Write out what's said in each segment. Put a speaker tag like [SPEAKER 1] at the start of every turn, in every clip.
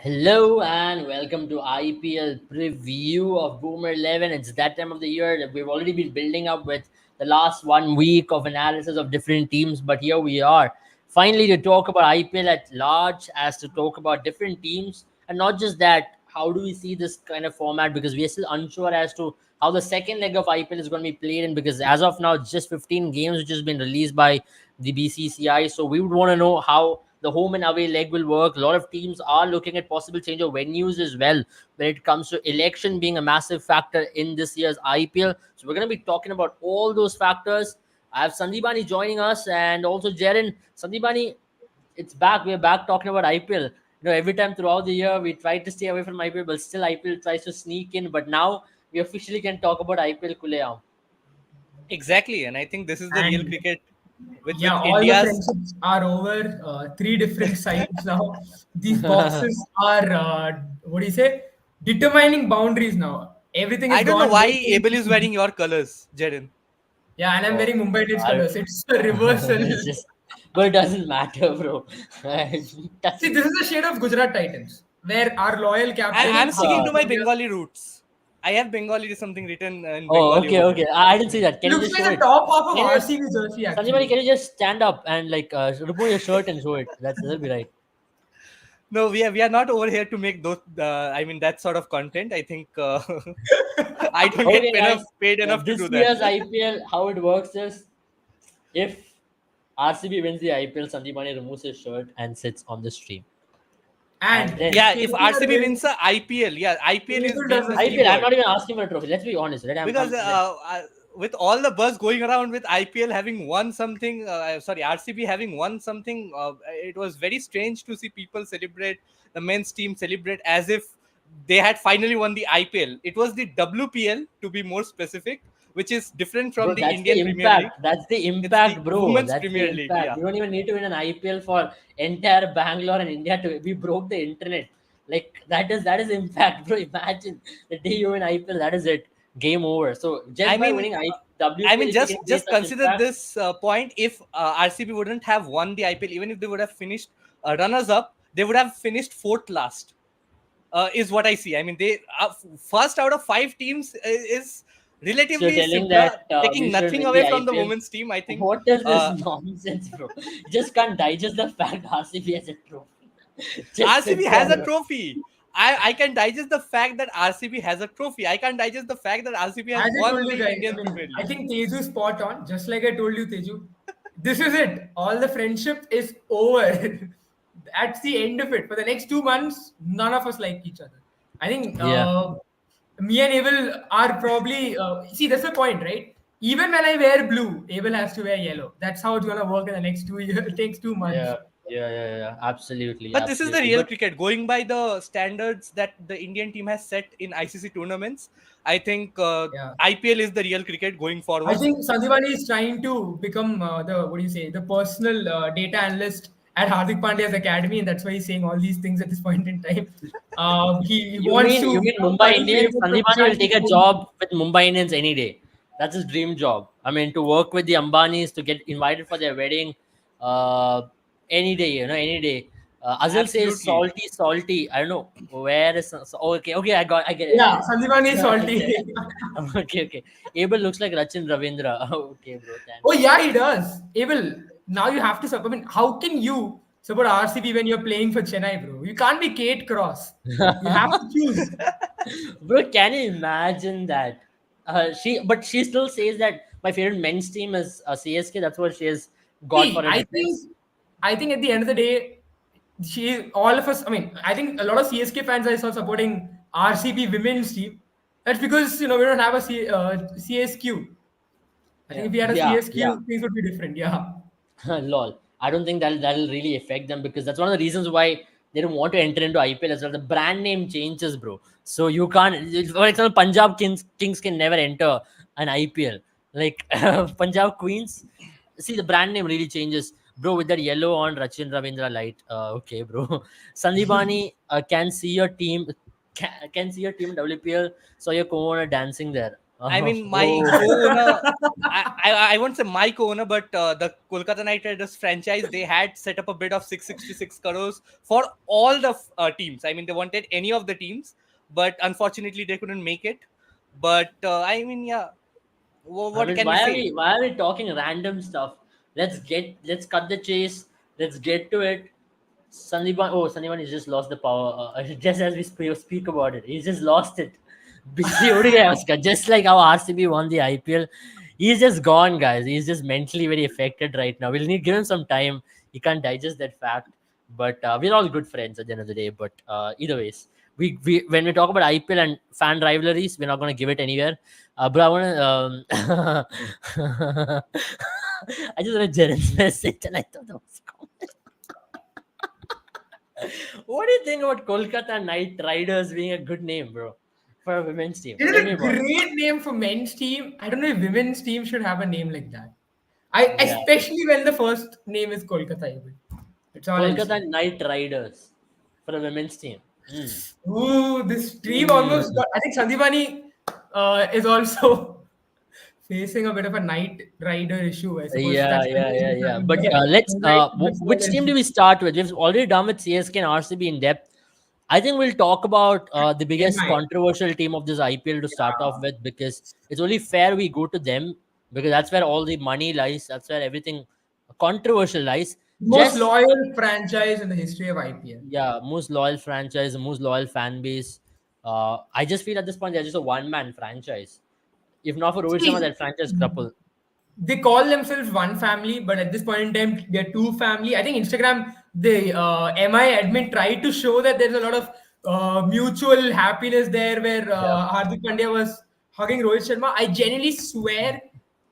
[SPEAKER 1] Hello and welcome to IPL preview of Boomer 11. It's that time of the year that we've already been building up with the last 1 week of analysis of different teams, but here we are finally to talk about IPL at large, as to talk about different teams, and not just that. How do we see this kind of format? Because we are still unsure as to how the second leg of IPL is going to be played in. Because as of now, it's just 15 games which has been released by the BCCI. So we would want to know how the home and away leg will work. A lot of teams are looking at possible change of venues as well when it comes to election being a massive factor in this year's IPL. So we're going to be talking about all those factors. I have Sandibani joining us and also Jaren. Sandibani, it's back. We're back talking about IPL. Every time throughout the year we try to stay away from IPL, but still IPL tries to sneak in. But now we officially can talk about IPL Kuleyam.
[SPEAKER 2] Exactly, and I think this is the real
[SPEAKER 3] And
[SPEAKER 2] cricket with
[SPEAKER 3] yeah, all the
[SPEAKER 2] India's.
[SPEAKER 3] friendships are over. Three different sides now. These boxes are, what do you say, determining boundaries now. Everything is
[SPEAKER 2] I don't know
[SPEAKER 3] gone.
[SPEAKER 2] why Abel is wearing your colors, Jaren.
[SPEAKER 3] Yeah, and I'm
[SPEAKER 1] Oh,
[SPEAKER 3] wearing Mumbai Indians
[SPEAKER 1] I,
[SPEAKER 3] colors. It's a reversal.
[SPEAKER 1] it's just, but it doesn't matter, bro. It
[SPEAKER 3] See,
[SPEAKER 1] doesn't.
[SPEAKER 3] this is the shade of Gujarat Titans, where our loyal
[SPEAKER 2] I,
[SPEAKER 1] I
[SPEAKER 3] captain,
[SPEAKER 2] I'm
[SPEAKER 1] think.
[SPEAKER 2] sticking to
[SPEAKER 3] Hardik
[SPEAKER 2] my
[SPEAKER 3] Pandya,
[SPEAKER 2] Bengali roots. I have Bengali something written in
[SPEAKER 1] Oh,
[SPEAKER 2] Bengali
[SPEAKER 1] okay,
[SPEAKER 2] over here.
[SPEAKER 1] okay. I didn't see that. Can you
[SPEAKER 3] looks
[SPEAKER 1] just show
[SPEAKER 3] like the
[SPEAKER 1] it?
[SPEAKER 3] top half of
[SPEAKER 1] Can you just,
[SPEAKER 3] RCB jersey,
[SPEAKER 1] Sanjay,
[SPEAKER 3] actually.
[SPEAKER 1] can you just stand up and like remove your shirt and show it? That'll be right.
[SPEAKER 2] No, we are not over here to make those. I mean that sort of content. I think I don't get
[SPEAKER 1] Okay, guys.
[SPEAKER 2] paid enough to
[SPEAKER 1] This
[SPEAKER 2] do that.
[SPEAKER 1] year's IPL, how it works is if RCB wins the IPL, Sandeep Mane removes his shirt and sits on the stream. And
[SPEAKER 3] And
[SPEAKER 1] then
[SPEAKER 2] Yeah, if
[SPEAKER 3] KKR
[SPEAKER 2] RCB
[SPEAKER 3] wins,
[SPEAKER 2] wins the IPL, yeah, IPL is
[SPEAKER 3] Tezu does
[SPEAKER 2] being
[SPEAKER 3] the
[SPEAKER 2] a
[SPEAKER 3] same.
[SPEAKER 1] IPL, I'm
[SPEAKER 2] keyword.
[SPEAKER 1] not even asking for a trophy. Let's be honest, right?
[SPEAKER 2] Because with all the buzz going around with IPL having won something, sorry, RCB having won something, it was very strange to see people celebrate, the men's team celebrate as if they had finally won the IPL. It was the WPL, to be more specific, which is different from
[SPEAKER 1] Bro,
[SPEAKER 2] the
[SPEAKER 1] that's the
[SPEAKER 2] Indian Premier League.
[SPEAKER 1] impact. That's the
[SPEAKER 2] It's the
[SPEAKER 1] impact, bro.
[SPEAKER 2] Women's
[SPEAKER 1] That's the
[SPEAKER 2] Premier League.
[SPEAKER 1] impact.
[SPEAKER 2] Yeah.
[SPEAKER 1] You don't even need to win an IPL for entire Bangalore and India to. We broke the internet. Like that is impact, bro. Imagine the day you win IPL, that is it. Game over. So
[SPEAKER 2] I
[SPEAKER 1] just by
[SPEAKER 2] mean,
[SPEAKER 1] winning
[SPEAKER 2] I
[SPEAKER 1] WPL,
[SPEAKER 2] mean,
[SPEAKER 1] if you can create
[SPEAKER 2] just
[SPEAKER 1] such
[SPEAKER 2] consider
[SPEAKER 1] impact,
[SPEAKER 2] this point. If RCB wouldn't have won the IPL, even if they would have finished runners up, they would have finished fourth last. Is what I see. I mean, they first out of five teams is
[SPEAKER 1] so you're
[SPEAKER 2] relatively
[SPEAKER 1] telling
[SPEAKER 2] simpler,
[SPEAKER 1] that we
[SPEAKER 2] taking
[SPEAKER 1] should
[SPEAKER 2] nothing
[SPEAKER 1] win the
[SPEAKER 2] away from the
[SPEAKER 1] IPL.
[SPEAKER 2] women's team. I think
[SPEAKER 1] What is this
[SPEAKER 2] uh,
[SPEAKER 1] nonsense, bro? You just can't digest the fact RCB has a trophy. Just
[SPEAKER 2] RCB
[SPEAKER 1] sit
[SPEAKER 2] has
[SPEAKER 1] there,
[SPEAKER 2] a
[SPEAKER 1] bro.
[SPEAKER 2] trophy. I can digest the fact that RCB has a trophy. I can digest the fact that RCB has
[SPEAKER 3] As I
[SPEAKER 2] won
[SPEAKER 3] told you
[SPEAKER 2] the
[SPEAKER 3] guys,
[SPEAKER 2] Indian Premier
[SPEAKER 3] I
[SPEAKER 2] League.
[SPEAKER 3] think Teju's spot on. Just like I told you, Teju, this is it. All the friendship is over. That's the end of it. For the next 2 months, none of us like each other. I think
[SPEAKER 1] Yeah.
[SPEAKER 3] me and Abel are probably see. That's the point, right? Even when I wear blue, Abel has to wear yellow. That's how it's gonna work in the next 2 years. It takes 2 months.
[SPEAKER 1] Yeah, yeah. Absolutely,
[SPEAKER 2] But this is the
[SPEAKER 1] absolutely.
[SPEAKER 2] real
[SPEAKER 1] But
[SPEAKER 2] cricket. Going by the standards that the Indian team has set in ICC tournaments, I think
[SPEAKER 3] Yeah.
[SPEAKER 2] IPL is the real cricket going
[SPEAKER 3] I
[SPEAKER 2] forward.
[SPEAKER 3] think Sandivani is trying to become the what do you say the personal data analyst at Hardik Pandya's academy, and that's why he's saying all these things at this point in time. He
[SPEAKER 1] you
[SPEAKER 3] wants
[SPEAKER 1] mean
[SPEAKER 3] to
[SPEAKER 1] you mean Mumbai
[SPEAKER 3] curry
[SPEAKER 1] Indians?
[SPEAKER 3] favor from
[SPEAKER 1] Sandipani will take a
[SPEAKER 3] ChatGPT.
[SPEAKER 1] job with Mumbai Indians any day. That's his dream job. I mean, to work with the Ambanis, to get invited for their wedding, uh, any day. Any day. Azil says
[SPEAKER 2] Absolutely.
[SPEAKER 1] salty, salty. I don't know where is. Okay. I get it.
[SPEAKER 3] Yeah, Sandivani is
[SPEAKER 1] I
[SPEAKER 3] salty.
[SPEAKER 1] get it. Okay. Abel looks like Rachin Ravindra. Okay, bro.
[SPEAKER 3] Oh
[SPEAKER 1] Thanks.
[SPEAKER 3] yeah, he does. Abel, now you have to support. I mean, how can you support RCB when you're playing for Chennai, bro? You can't be Kate Cross. You have to choose.
[SPEAKER 1] Bro, can you imagine that? But she still says that my favorite men's team is CSK. That's what she has got
[SPEAKER 3] See,
[SPEAKER 1] for a defense.
[SPEAKER 3] I think at the end of the day, all of us. I mean, I think a lot of CSK fans I saw supporting RCB women's team. That's because we don't have a CSQ. I think
[SPEAKER 1] Yeah,
[SPEAKER 3] if we had a
[SPEAKER 1] yeah.
[SPEAKER 3] CSQ, things would be different. Yeah.
[SPEAKER 1] Lol. I don't think that'll really affect them because that's one of the reasons why they don't want to enter into IPL as well. The brand name changes, bro. So you can't. For example, Punjab Kings can never enter an IPL. Like Punjab Queens. See, the brand name really changes, bro. With that yellow on Rachin Ravindra light. Okay, bro. Sandibani can see your team. Can see your team in WPL. So your co-owner dancing there.
[SPEAKER 2] I mean, my
[SPEAKER 1] Oh,
[SPEAKER 2] co-owner, I won't say my co-owner, but the Kolkata Knight Riders franchise, they had set up a bid of 666 crores for all the teams. I mean, they wanted any of the teams, but unfortunately, they couldn't make it. But I mean, yeah,
[SPEAKER 1] I
[SPEAKER 2] what
[SPEAKER 1] mean,
[SPEAKER 2] can we say?
[SPEAKER 1] why are we talking random stuff? Let's cut the chase. Let's get to it. Sandeepan has just lost the power. Just as we speak about it, he's just lost it. Bijli उड़ गया उसका. Just like how RCB won the IPL, he's just gone, guys. He's just mentally very affected right now. We'll need give him some time. He can't digest that fact. But we're all good friends at the end of the day. But either ways, we when we talk about IPL and fan rivalries, we're not going to give it anywhere. But I want to. I just read Jaren's message and I thought that was cool. What do you think about Kolkata Knight Riders being a good name, bro, for a women's team?
[SPEAKER 3] It is
[SPEAKER 1] Tell me
[SPEAKER 3] a
[SPEAKER 1] about it.
[SPEAKER 3] great name for men's team. I don't know if women's team should have a name like that. I
[SPEAKER 1] Yeah,
[SPEAKER 3] especially when the first name is Kolkata even. That's all I'll
[SPEAKER 1] Kolkata
[SPEAKER 3] say.
[SPEAKER 1] Knight Riders for a women's team. Mm.
[SPEAKER 3] Ooh, this team almost
[SPEAKER 1] Mm.
[SPEAKER 3] got. I think Sandipani is also facing a bit of a night rider issue. I suppose
[SPEAKER 1] Yeah,
[SPEAKER 3] that's why
[SPEAKER 1] yeah, yeah,
[SPEAKER 3] he's
[SPEAKER 1] yeah.
[SPEAKER 3] having
[SPEAKER 1] But
[SPEAKER 3] the
[SPEAKER 1] let's.
[SPEAKER 3] Mumbai
[SPEAKER 1] Which team do
[SPEAKER 3] issue.
[SPEAKER 1] we start with? We've already done with CSK and RCB in depth. I think we'll talk about the biggest
[SPEAKER 3] MI.
[SPEAKER 1] controversial team of this IPL to start off
[SPEAKER 3] Yeah.
[SPEAKER 1] with, because it's only fair we go to them, because that's where all the money lies. That's where everything controversial lies.
[SPEAKER 3] Most
[SPEAKER 1] Just
[SPEAKER 3] loyal franchise in the history of IPL.
[SPEAKER 1] yeah, most loyal franchise, most loyal fan base. I just feel at this point they're just a one man franchise. If not for Rohit Sharma,
[SPEAKER 3] See,
[SPEAKER 1] that franchise crumple.
[SPEAKER 3] they call themselves one family, but at this point in time, they're two family. I think Instagram, the MI admin tried to show that there's a lot of mutual happiness there, where
[SPEAKER 1] Yeah.
[SPEAKER 3] Hardik Pandya was hugging Rohit Sharma. I genuinely swear,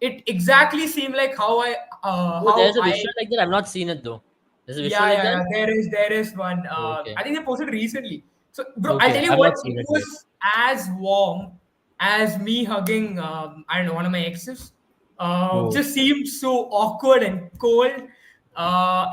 [SPEAKER 3] it exactly seemed like
[SPEAKER 1] Oh,
[SPEAKER 3] how
[SPEAKER 1] there's a
[SPEAKER 3] I
[SPEAKER 1] visual like that. I've not seen it though. There's a visual
[SPEAKER 3] yeah,
[SPEAKER 1] like
[SPEAKER 3] yeah,
[SPEAKER 1] that.
[SPEAKER 3] yeah. There is one.
[SPEAKER 1] Okay.
[SPEAKER 3] I think they posted recently. So, bro, I'll
[SPEAKER 1] Okay.
[SPEAKER 3] tell you
[SPEAKER 1] I've
[SPEAKER 3] what.
[SPEAKER 1] not
[SPEAKER 3] It
[SPEAKER 1] seen it yet.
[SPEAKER 3] was as warm as me hugging. I don't know, one of my exes.
[SPEAKER 1] Oh.
[SPEAKER 3] Just seemed so awkward and cold.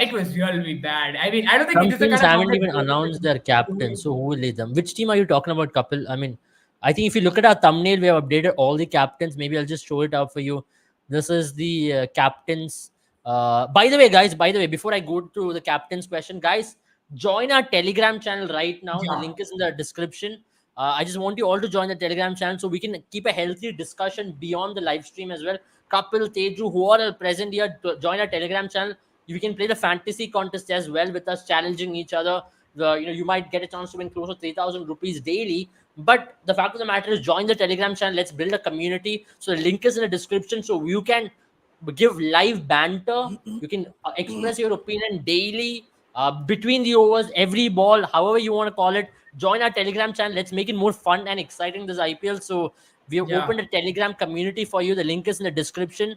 [SPEAKER 3] It was really bad. I mean, I don't think it
[SPEAKER 1] Some
[SPEAKER 3] is the
[SPEAKER 1] teams
[SPEAKER 3] kind of
[SPEAKER 1] haven't
[SPEAKER 3] bond that
[SPEAKER 1] even
[SPEAKER 3] both of
[SPEAKER 1] announced
[SPEAKER 3] them
[SPEAKER 1] their captain.
[SPEAKER 3] doing.
[SPEAKER 1] So who will lead them? Which team are you talking about, couple? I mean, I think if you look at our thumbnail, we have updated all the captains. Maybe I'll just show it out for you. This is the captains. By the way, guys, by the way, before I go to the captain's question, guys, join our Telegram channel right now. The
[SPEAKER 3] Yeah.
[SPEAKER 1] link is in the description. I just want you all to join the Telegram channel so we can keep a healthy discussion beyond the live stream as well. Kapil, Teju, who are all present here, to join our Telegram channel. We can play the fantasy contest as well with us, challenging each other. You might get a chance to win close to 3,000 rupees daily. But the fact of the matter is, join the Telegram channel. Let's build a community. So the link is in the description. So you can give live banter. You can express your opinion daily, between the overs, every ball, however you want to call it. Join our Telegram channel. Let's make it more fun and exciting this IPL. So we have
[SPEAKER 3] Yeah.
[SPEAKER 1] opened a Telegram community for you. The link is in the description.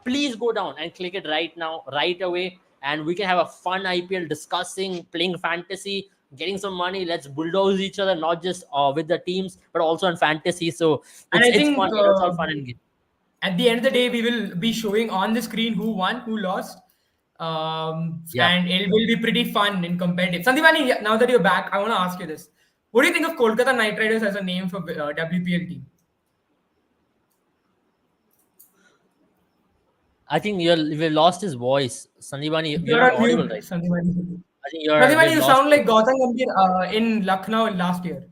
[SPEAKER 1] Please go down and click it right now, right away, and we can have a fun IPL, discussing, playing fantasy, getting some money. Let's bulldoze each other, not just with the teams, but also in fantasy. So
[SPEAKER 3] And
[SPEAKER 1] it's
[SPEAKER 3] I
[SPEAKER 1] it's
[SPEAKER 3] think
[SPEAKER 1] fun. It's all fun and good.
[SPEAKER 3] at the end of the day, we will be showing on the screen who won, who lost.
[SPEAKER 1] Yeah.
[SPEAKER 3] And it will be pretty fun and competitive. Sandipani, now that you're back, I want to ask you this. What do you think of Kolkata Knight Riders as a name for WPL team?
[SPEAKER 1] I think we've lost his voice. Sandivani, you're
[SPEAKER 3] You're
[SPEAKER 1] not
[SPEAKER 3] on
[SPEAKER 1] audible
[SPEAKER 3] mute,
[SPEAKER 1] right
[SPEAKER 3] Sandipani.
[SPEAKER 1] now. I think
[SPEAKER 3] Sandipani,
[SPEAKER 1] we've
[SPEAKER 3] you
[SPEAKER 1] lost
[SPEAKER 3] sound
[SPEAKER 1] you.
[SPEAKER 3] like Gautam Gambhir in Lucknow last year.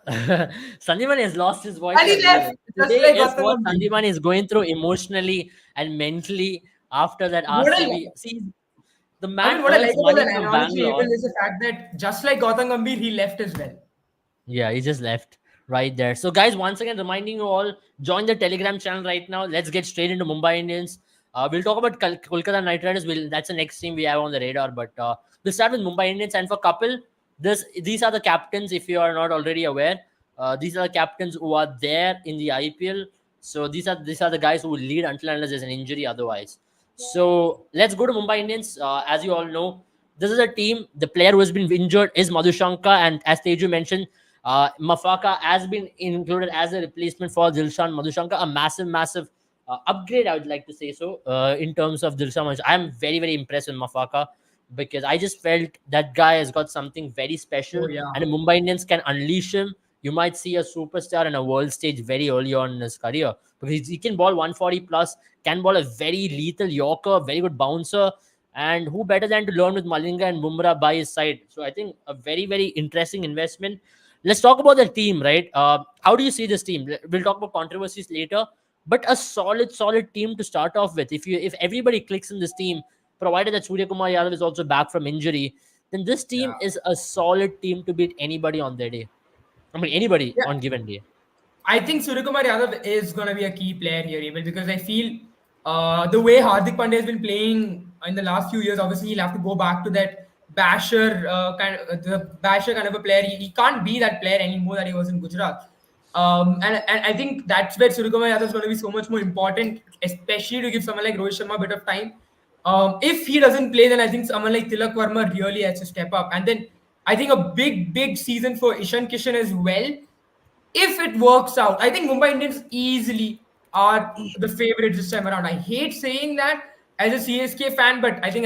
[SPEAKER 1] Sandivani has lost his voice
[SPEAKER 3] And he
[SPEAKER 1] as well.
[SPEAKER 3] left, just
[SPEAKER 1] Today
[SPEAKER 3] like
[SPEAKER 1] is
[SPEAKER 3] Gautam
[SPEAKER 1] what
[SPEAKER 3] Gambhir.
[SPEAKER 1] Sandivani is going through emotionally and mentally after that
[SPEAKER 3] What I,
[SPEAKER 1] RCB. See, the
[SPEAKER 3] I
[SPEAKER 1] man
[SPEAKER 3] mean, what I like
[SPEAKER 1] earns
[SPEAKER 3] about
[SPEAKER 1] money
[SPEAKER 3] that
[SPEAKER 1] from
[SPEAKER 3] analogy even
[SPEAKER 1] Bangalore.
[SPEAKER 3] is the fact that just like Gautam Gambhir, he left as well.
[SPEAKER 1] Yeah, he just left right there. So, guys, once again, reminding you all, join the Telegram channel right now. Let's get straight into Mumbai Indians. We'll talk about Kolkata Knight Riders. That's the next team we have on the radar. But we'll start with Mumbai Indians. And for Kapil, these are the captains. If you are not already aware, these are the captains who are there in the IPL. So these are the guys who will lead until unless there's an injury. Otherwise, so let's go to Mumbai Indians. As you all know, this is a team. The player who has been injured is Madhushanka, and as Teju mentioned, Mafaka has been included as a replacement for Dilshan Madhushanka, a massive, massive upgrade, I would like to say so, in terms of Dilshan. I'm very, very impressed with Mafaka because I just felt that guy has got something very special,
[SPEAKER 3] Oh, yeah.
[SPEAKER 1] and the Mumbai Indians can unleash him. you might see a superstar in a world stage very early on in his career, because he can ball 140 plus, can ball a very lethal Yorker, very good bouncer, and who better than to learn with Malinga and Bumrah by his side? So I think a very, very interesting investment. Let's talk about the team, right? How do you see this team? We'll talk about controversies later, but a solid team to start off with. If everybody clicks in this team, provided that Surya Kumar Yadav is also back from injury, then this team
[SPEAKER 3] Yeah.
[SPEAKER 1] is a solid team to beat anybody on their day. I mean, anybody
[SPEAKER 3] Yeah.
[SPEAKER 1] on given day.
[SPEAKER 3] I think Suryakumar Yadav is going to be a key player here, even because I feel the way Hardik Pandya has been playing in the last few years, obviously he'll have to go back to that basher kind of a player. He can't be that player anymore that he was in Gujarat. And I think that's where Suryakumar Yadav is going to be so much more important, especially to give someone like Rohit Sharma a bit of time. If he doesn't play, then I think someone like Tilak Verma really has to step up. And then I think a big season for Ishan Kishan as well if it works out. I think Mumbai Indians easily are the favorites this time around. I hate saying that as a CSK fan, but I think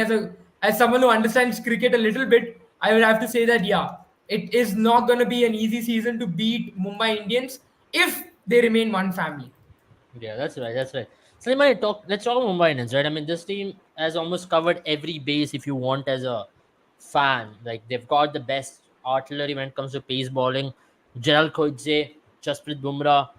[SPEAKER 3] as someone who understands cricket a little bit, I would have to say that yeah, it is not going to be an easy season to beat Mumbai Indians if they remain one family.
[SPEAKER 1] Yeah, that's right. That's right. So let's talk about Mumbai Indians, right? I mean, this team has almost covered every base if you want as a fan. Like they've got the best artillery when it comes to pace bowling. Gerald Koidze, Jasprit Bumrah.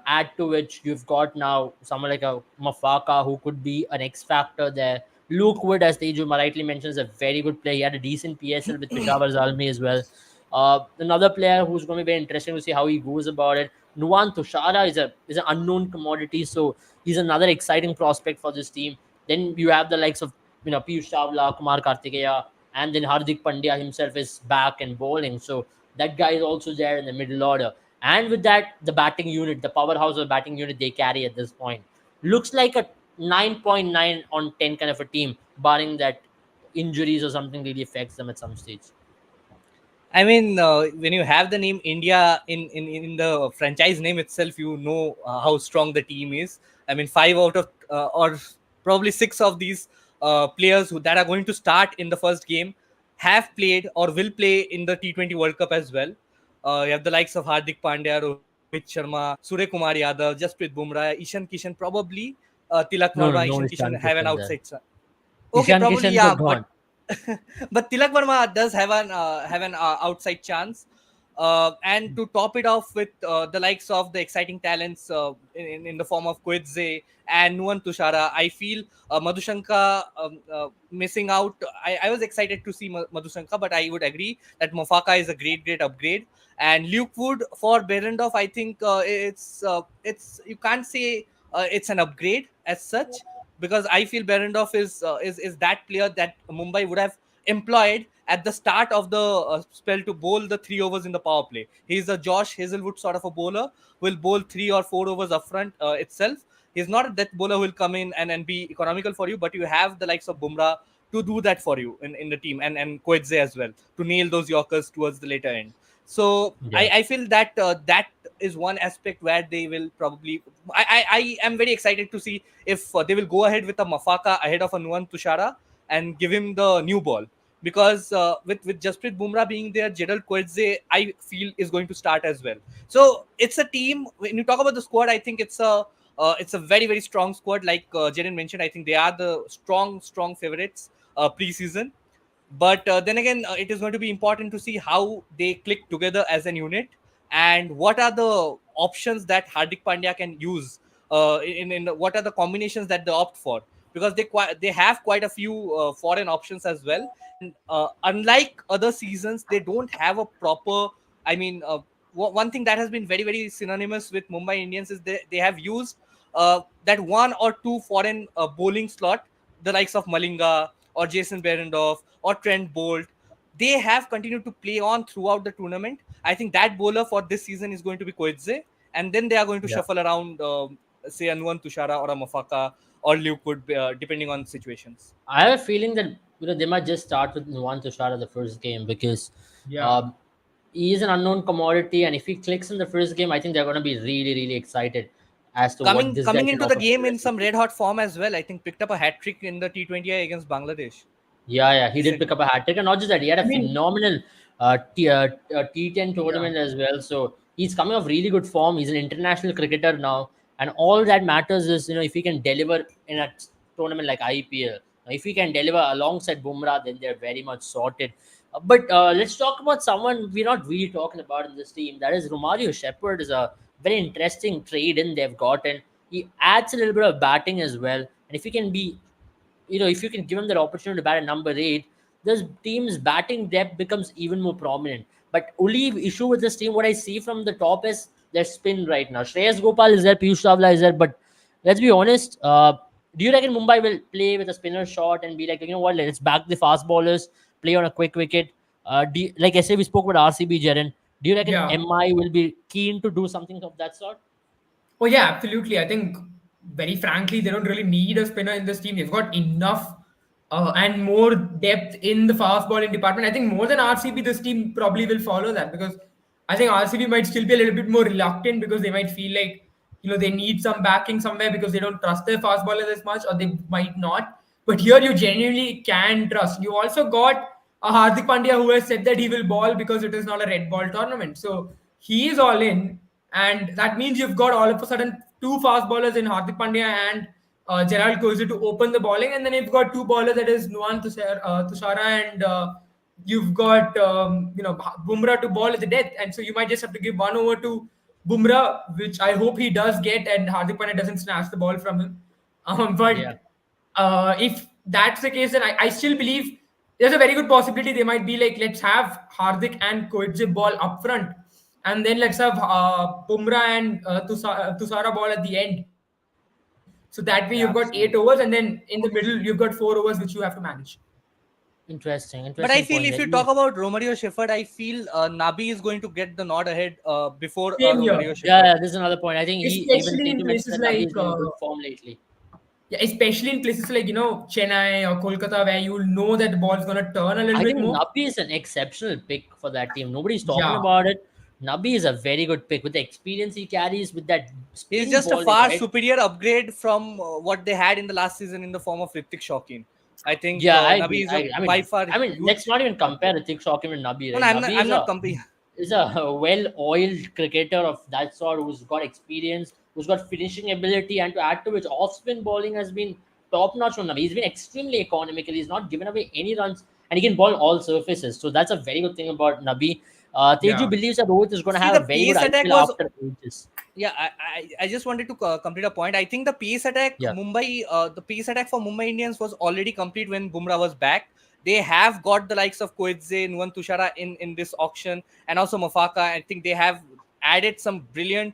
[SPEAKER 1] Add to which you've got now someone like a Mafaka who could be an X factor there. Luke Wood, as Teju rightly mentions, is a very good player. He had a decent PSL with Peshawar Zalmi as well. Another player who's going to be very interesting to see how he goes about it. Nuwan Tushara is an unknown commodity, so he's another exciting prospect for this team. Then you have the likes of Piyush Chawla, Kumar Kartikeya, and then Hardik Pandya himself is back and bowling. So that guy is also there in the middle order. And with that, the batting unit, the powerhouse of the batting unit they carry at this point, looks like a 9.9 on 10 kind of a team, barring that injuries or something really affects them at some stage.
[SPEAKER 2] I mean, when you have the name India in the franchise name itself, you know how strong the team is. I mean, five out of or probably six of these players that are going to start in the first game have played or will play in the T20 World Cup as well. You have the likes of Hardik Pandya, Rohit Sharma, Surya Kumar Yadav, Jasprit Bumrah, Ishan Kishan, probably Tilak
[SPEAKER 1] No,
[SPEAKER 2] Verma,
[SPEAKER 1] no
[SPEAKER 2] Ishan Kishan
[SPEAKER 1] Ishan
[SPEAKER 2] have an
[SPEAKER 1] Kishan there.
[SPEAKER 2] outside. Okay,
[SPEAKER 1] Ishan
[SPEAKER 2] probably
[SPEAKER 1] Kishan so
[SPEAKER 2] yeah, but
[SPEAKER 1] gone.
[SPEAKER 2] but Tilak Verma does have an outside chance. And to top it off with the likes of the exciting talents in the form of Koidze and Nuwan Tushara, I feel Madhushanka missing out. I was excited to see Madhushanka, but I would agree that Mafaka is a great upgrade. And Luke Wood for Berendorf, I think it's you can't say it's an upgrade as such, because I feel Berendorf is that player that Mumbai would have employed at the start of the spell to bowl the 3 overs in the power play. He's a Josh Hazelwood sort of a bowler, will bowl 3 or 4 overs up front itself. He's not that bowler who will come in and be economical for you, but you have the likes of Bumrah to do that for you in the team, and Koidze as well to nail those Yorkers towards the later end. So
[SPEAKER 1] Yeah.
[SPEAKER 2] I feel that that is one aspect where they will probably. I am very excited to see if they will go ahead with a Mafaka ahead of a Nuwan Tushara and give him the new ball, because with Jasprit Bumrah being there, Gerald Koidze I feel is going to start as well. So it's a team. When you talk about the squad, I think it's a very strong squad. Like Jaren mentioned, I think they are the strong favorites preseason. But then again, it is going to be important to see how they click together as an unit, and what are the options that Hardik Pandya can use what are the combinations that they opt for, because they have quite a few foreign options as well. And unlike other seasons, they don't have a proper. I mean, one thing that has been very synonymous with Mumbai Indians is they have used that one or two foreign bowling slot, the likes of Malinga or Jason Behrendorff or Trent Bolt. They have continued to play on throughout the tournament. I think that bowler for this season is going to be Koidze, and then they are going to
[SPEAKER 1] Yeah.
[SPEAKER 2] shuffle around, say, a Nuwan Tushara or a Mafaka or Luke Wood, depending on situations.
[SPEAKER 1] I have a feeling that they might just start with Nuwan Tushara the first game, because
[SPEAKER 3] Yeah.
[SPEAKER 1] um, he is an unknown commodity, and if he clicks in the first game, I think they're going to be really excited as to what this guy
[SPEAKER 2] Coming
[SPEAKER 1] can
[SPEAKER 2] into the
[SPEAKER 1] offer for the
[SPEAKER 2] game in
[SPEAKER 1] rest of
[SPEAKER 2] some
[SPEAKER 1] the
[SPEAKER 2] red
[SPEAKER 1] season.
[SPEAKER 2] hot form as well. I think picked up a hat trick in the T20I against Bangladesh
[SPEAKER 1] Yeah, he did pick up
[SPEAKER 2] recently.
[SPEAKER 1] a hat trick, and not just that, he had a
[SPEAKER 3] I mean,
[SPEAKER 1] phenomenal T10
[SPEAKER 3] yeah.
[SPEAKER 1] tournament as well. So He's coming off really good form. He's an international cricketer now, and all that matters is, if he can deliver in a tournament like IPL. If he can deliver alongside Bumrah, then they're very much sorted. But let's talk about someone we're not really talking about in this team. That is Romario Shepherd. Is a very interesting trade in they've gotten. He adds a little bit of batting as well, and if he can be, if you can give him that opportunity to bat at number eight, this team's batting depth becomes even more prominent. But only issue with this team, what I see from the top is their spin right now. Shreyas Gopal is there, Piyush Chawla is there, but let's be honest. Do you reckon Mumbai will play with a spinner shot and be like, what, let's back the fast bowlers, play on a quick wicket? Like I said, we spoke about RCB, Jaren. Do you reckon
[SPEAKER 3] Yeah.
[SPEAKER 1] MI will be keen to do something of that sort?
[SPEAKER 3] Oh yeah, absolutely. I think, very frankly, they don't really need a spinner in this team. They've got enough and more depth in the fast bowling department. I think more than RCB, this team probably will follow that, because I think RCB might still be a little bit more reluctant, because they might feel like, they need some backing somewhere because they don't trust their fast bowlers as much, or they might not. But here you genuinely can trust. You also got a Hardik Pandya who has said that he will ball because it is not a red ball tournament. So he is all in, and that means you've got all of a sudden two fast bowlers in Hardik Pandya and Gerald Kozy to open the bowling, and then you've got two bowlers, that is Nuwan Tushara and you've got Bumrah to bowl at the death, and so you might just have to give one over to Bumrah, which I hope he does get, and Hardik Pandya doesn't snatch the ball from him.
[SPEAKER 1] Yeah.
[SPEAKER 3] But if that's the case, then I still believe there's a very good possibility they might be like, let's have Hardik and Koitze ball up front, and then let's have Bumrah and Tusara ball at the end. So that way you've got 8 overs,
[SPEAKER 1] Yeah,
[SPEAKER 3] and then
[SPEAKER 1] absolutely.
[SPEAKER 3] in the middle you've got 4 overs which you have to manage.
[SPEAKER 1] Interesting,
[SPEAKER 2] But I
[SPEAKER 1] interesting
[SPEAKER 2] feel
[SPEAKER 1] point
[SPEAKER 2] if
[SPEAKER 1] there.
[SPEAKER 2] you talk about Romario Shepherd, I feel Nabi is going to get the nod ahead before
[SPEAKER 3] Same here.
[SPEAKER 2] Romario
[SPEAKER 1] Yeah,
[SPEAKER 2] Shepherd.
[SPEAKER 1] yeah, this is another point. I think even
[SPEAKER 3] Especially in
[SPEAKER 1] Setu mentioned
[SPEAKER 3] places
[SPEAKER 1] that Nabi
[SPEAKER 3] like
[SPEAKER 1] has been in good form lately.
[SPEAKER 3] yeah, especially in places like Chennai or Kolkata, where you'll know that the ball's gonna turn a little
[SPEAKER 1] I
[SPEAKER 3] bit
[SPEAKER 1] think
[SPEAKER 3] more.
[SPEAKER 1] Nabi is an exceptional pick for that team. Nobody's talking
[SPEAKER 3] Yeah.
[SPEAKER 1] about it. Nabi is a very good pick with the experience he carries, with that
[SPEAKER 2] He's
[SPEAKER 1] spin
[SPEAKER 2] just a
[SPEAKER 1] bowling,
[SPEAKER 2] far
[SPEAKER 1] right?
[SPEAKER 2] superior upgrade from what they had in the last season in the form of Ritik Shawkin. I think
[SPEAKER 1] Yeah, I agree.
[SPEAKER 2] Nabi is a
[SPEAKER 1] I
[SPEAKER 2] by
[SPEAKER 1] mean,
[SPEAKER 2] far
[SPEAKER 1] let's
[SPEAKER 2] huge
[SPEAKER 1] not even compare
[SPEAKER 2] upgrade.
[SPEAKER 1] Ritik Shawkin with Nabi,
[SPEAKER 2] No, no,
[SPEAKER 1] right? Nabi
[SPEAKER 2] I'm not comparing.
[SPEAKER 1] is a well-oiled cricketer of that sort who's got experience, who's got finishing ability, and to add to which off-spin bowling has been top-notch from Nabi. He's been extremely economical. He's not given away any runs, and he can bowl all surfaces. So that's a very good thing about Nabi. Teju
[SPEAKER 3] Yeah.
[SPEAKER 1] believes that Rohit is going to
[SPEAKER 2] See,
[SPEAKER 1] have a
[SPEAKER 2] the
[SPEAKER 1] very good
[SPEAKER 2] pace attack
[SPEAKER 1] IPL
[SPEAKER 2] was
[SPEAKER 1] after ages.
[SPEAKER 2] yeah. I just wanted to complete a point. I think the pace attack
[SPEAKER 1] Yeah.
[SPEAKER 2] the pace attack for Mumbai Indians was already complete when Bumrah was back. They have got the likes of Koitze, Nuwan Tushara in this auction, and also Mafaka. I think they have added some brilliant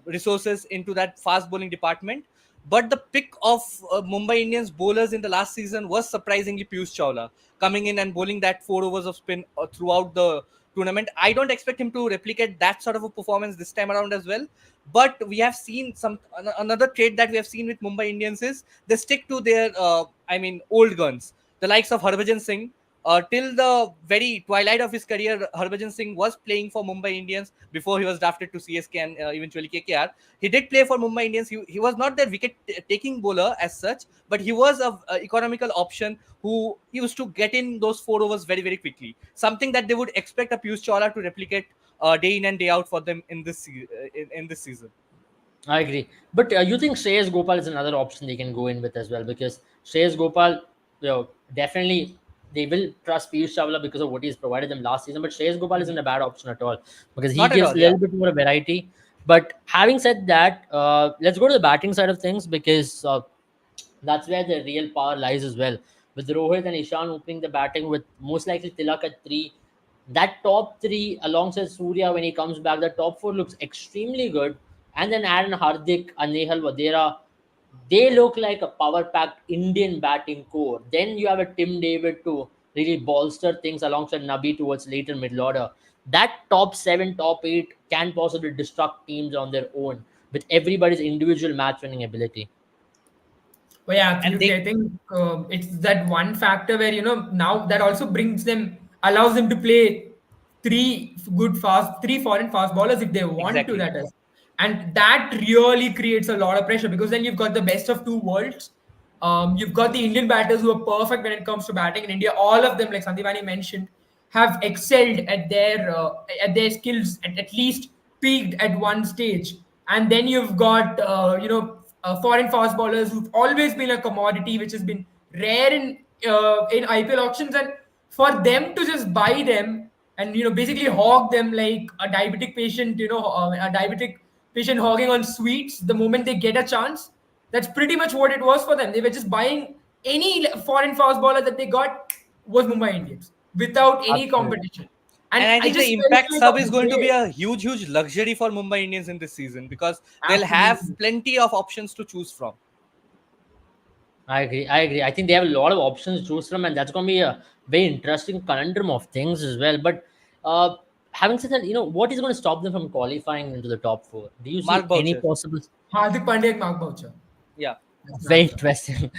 [SPEAKER 2] resources into that fast bowling department. But the pick of Mumbai Indians bowlers in the last season was surprisingly Piyush Chawla, coming in and bowling that 4 overs of spin throughout the tournament. I don't expect him to replicate that sort of a performance this time around as well. But we have seen another trait that we have seen with Mumbai Indians is they stick to their old guns, the likes of Harbhajan Singh. Till the very twilight of his career, Harbhajan Singh was playing for Mumbai Indians before he was drafted to CSK and eventually KKR. He did play for Mumbai Indians. He was not their wicket taking bowler as such, but he was a economical option who used to get in those 4 overs very, very quickly. Something that they would expect a Piyush Chawla to replicate day in and day out for them in this season.
[SPEAKER 1] I agree. But you think Shreyas Gopal is another option they can go in with as well? Because Shreyas Gopal, definitely they will trust Piyush Chawla because of what he's provided them last season. But Shreyas Gopal isn't a bad option at all because he
[SPEAKER 2] Not at
[SPEAKER 1] gives
[SPEAKER 2] all,
[SPEAKER 1] a
[SPEAKER 2] yeah.
[SPEAKER 1] little bit more variety. But having said that, let's go to the batting side of things because that's where the real power lies as well. With Rohit and Ishan opening the batting with most likely Tilak at three, that top three alongside Surya when he comes back, the top four looks extremely good. And then Aaron Hardik and Nehal Vadera, they look like a power packed Indian batting core. Then you have a Tim David to really bolster things alongside Nabi towards later middle order. That top seven, top eight can possibly destruct teams on their own with everybody's individual match winning ability.
[SPEAKER 3] Well, yeah,
[SPEAKER 2] And
[SPEAKER 3] absolutely.
[SPEAKER 2] they
[SPEAKER 3] I think it's that one factor where now that also allows them to play three foreign fast bowlers if they want to.
[SPEAKER 2] exactly.
[SPEAKER 3] That is, and that really creates a lot of pressure, because then you've got the best of two worlds. You've got the Indian batters who are perfect when it comes to batting in India. All of them, like Sandipani mentioned, have excelled at their skills at least peaked at one stage, and then you've got foreign fast bowlers who've always been a commodity, which has been rare in IPL auctions, and for them to just buy them and basically hog them like a diabetic patient, a diabetic patient hogging on sweets the moment they get a chance. That's pretty much what it was for them. They were just buying any foreign fast bowler that they got was Mumbai Indians without any
[SPEAKER 1] Absolutely.
[SPEAKER 3] competition. And
[SPEAKER 2] And I
[SPEAKER 3] I
[SPEAKER 2] think
[SPEAKER 3] just
[SPEAKER 2] the
[SPEAKER 3] felt
[SPEAKER 2] impact
[SPEAKER 3] like
[SPEAKER 2] sub
[SPEAKER 3] on
[SPEAKER 2] is
[SPEAKER 3] the
[SPEAKER 2] going to be
[SPEAKER 3] day,
[SPEAKER 2] a huge luxury for Mumbai Indians in this season, because they'll have
[SPEAKER 3] absolutely.
[SPEAKER 2] plenty of options to choose from.
[SPEAKER 1] I agree. I agree. I think they have a lot of options to choose from, and that's going to be a very interesting conundrum of things as well. But uh, having said that, what is going to stop them from qualifying into the top four? Do you see
[SPEAKER 2] Mark
[SPEAKER 1] any
[SPEAKER 2] Boucher.
[SPEAKER 1] possible?
[SPEAKER 3] Hardik Pandya, Mark Boucher.
[SPEAKER 2] Yeah.
[SPEAKER 3] That's my
[SPEAKER 1] Very
[SPEAKER 3] answer.
[SPEAKER 1] interesting.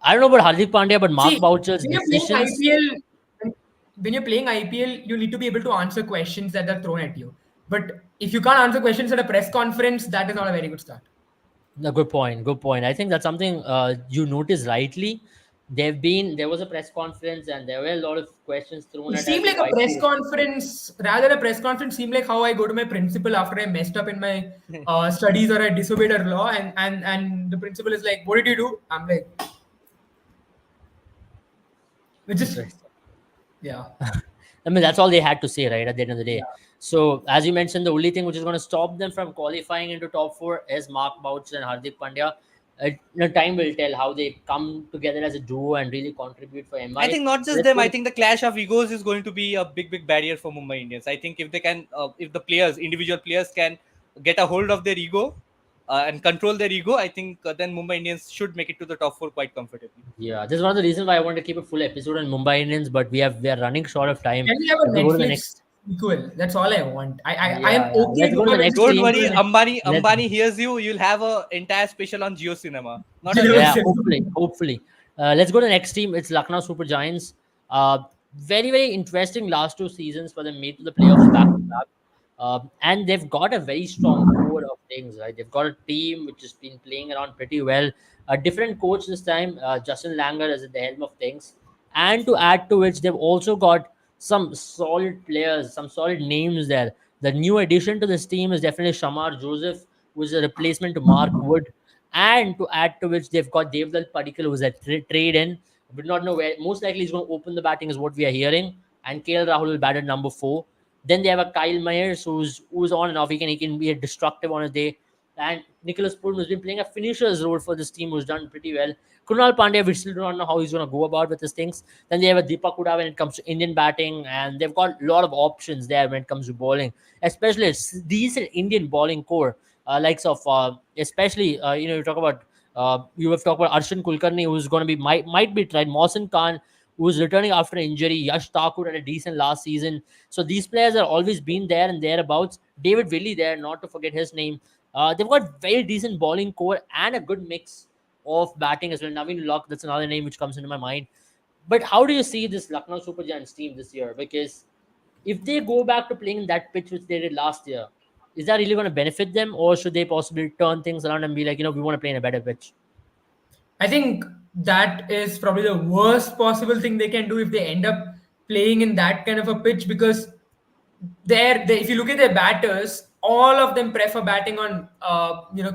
[SPEAKER 1] I don't know about Hardik Pandya, but Mark
[SPEAKER 3] See,
[SPEAKER 1] Boucher's
[SPEAKER 3] when you're playing
[SPEAKER 1] decisions.
[SPEAKER 3] IPL, when you're playing IPL, you need to be able to answer questions that are thrown at you. But if you can't answer questions at a press conference, that is not a very good start.
[SPEAKER 1] No, good point. Good point. I think that's something you noticed rightly. There was a press conference, and there were a lot of questions thrown
[SPEAKER 3] It
[SPEAKER 1] at as
[SPEAKER 3] seemed
[SPEAKER 1] to
[SPEAKER 3] like a
[SPEAKER 1] why
[SPEAKER 3] press
[SPEAKER 1] they.
[SPEAKER 3] conference, rather a press conference seemed like how I go to my principal after I messed up in my studies or I disobeyed a law, and the principal is like, "What did you do?" I'm like, "It's just
[SPEAKER 1] Interesting.
[SPEAKER 3] yeah,
[SPEAKER 1] I mean, that's all they had to say, right? At the end of the day.
[SPEAKER 3] yeah."
[SPEAKER 1] So, as you mentioned, the only thing which is going to stop them from qualifying into top four is Mark Boucher and Hardik Pandya. Time will tell how they come together as a duo and really contribute for
[SPEAKER 2] I
[SPEAKER 1] MI.
[SPEAKER 2] think not just
[SPEAKER 1] Let's
[SPEAKER 2] them.
[SPEAKER 1] go
[SPEAKER 2] I
[SPEAKER 1] to,
[SPEAKER 2] think the clash of egos is going to be a big barrier for Mumbai Indians. I think if they can, if the players, individual players, can get a hold of their ego and control their ego, I think then Mumbai Indians should make it to the top four quite comfortably.
[SPEAKER 1] yeah, this is one of the reasons why I want to keep a full episode on Mumbai Indians, but we are running short of time.
[SPEAKER 3] Can we have a
[SPEAKER 1] If we go to the next,
[SPEAKER 3] Netflix sequel? That's all I want. I am
[SPEAKER 1] yeah,
[SPEAKER 3] okay
[SPEAKER 1] let's
[SPEAKER 3] if
[SPEAKER 1] go to the
[SPEAKER 3] Mumbai
[SPEAKER 1] next
[SPEAKER 3] Indians
[SPEAKER 2] Don't
[SPEAKER 3] take
[SPEAKER 1] team.
[SPEAKER 3] over
[SPEAKER 2] worry,
[SPEAKER 3] the next.
[SPEAKER 1] Let's
[SPEAKER 2] Ambani hears you. You'll have a entire special on Geo Cinema, not on
[SPEAKER 1] Yeah,
[SPEAKER 2] Netflix.
[SPEAKER 1] hopefully. Let's go to the next team. It's Lucknow Super Giants. Very interesting last two seasons for them, made to the playoffs back to back. And they've got a very strong core of things, right? They've got a team which has been playing around pretty well. A different coach this time, Justin Langer is at the helm of things. And to add to which, they've also got some solid players, some solid names there. The new addition to this team is definitely Shamar Joseph, who is a replacement to Mark Wood. And to add to which, they've got Devdal Padikkal, who's a trade in. We do not know where. Most likely, he's going to open the batting, is what we are hearing. And KL Rahul will bat at number 4. Then they have a Kyle Myers who's on and off. He can be a destructive on a day. And Nicholas Poole, who's been playing a finisher's role for this team, who's done pretty well. Kunal Pandya, we still do not know how he's going to go about with his things. Then they have a Deepak Huda when it comes to Indian batting, and they've got a lot of options there when it comes to bowling, especially a decent Indian bowling core, likes of especially you talk about you have talked about Arshan Kulkarni, who's going to be might be tried. Mohsin Khan, who's returning after injury. Yash Thakur had a decent last season. So these players have always been there and thereabouts. David Willey there, not to forget his name. They've got very decent bowling core and a good mix of batting as well. Naveen Locke, that's another name which comes into my mind. But how do you see this Lucknow Super Giants team this year? Because if they go back to playing that pitch which they did last year, is that really going to benefit them, or should they possibly turn things around and be like, we want to play in a better pitch?
[SPEAKER 3] I think that is probably the worst possible thing they can do if they end up playing in that kind of a pitch, because if you look at their batters, all of them prefer batting on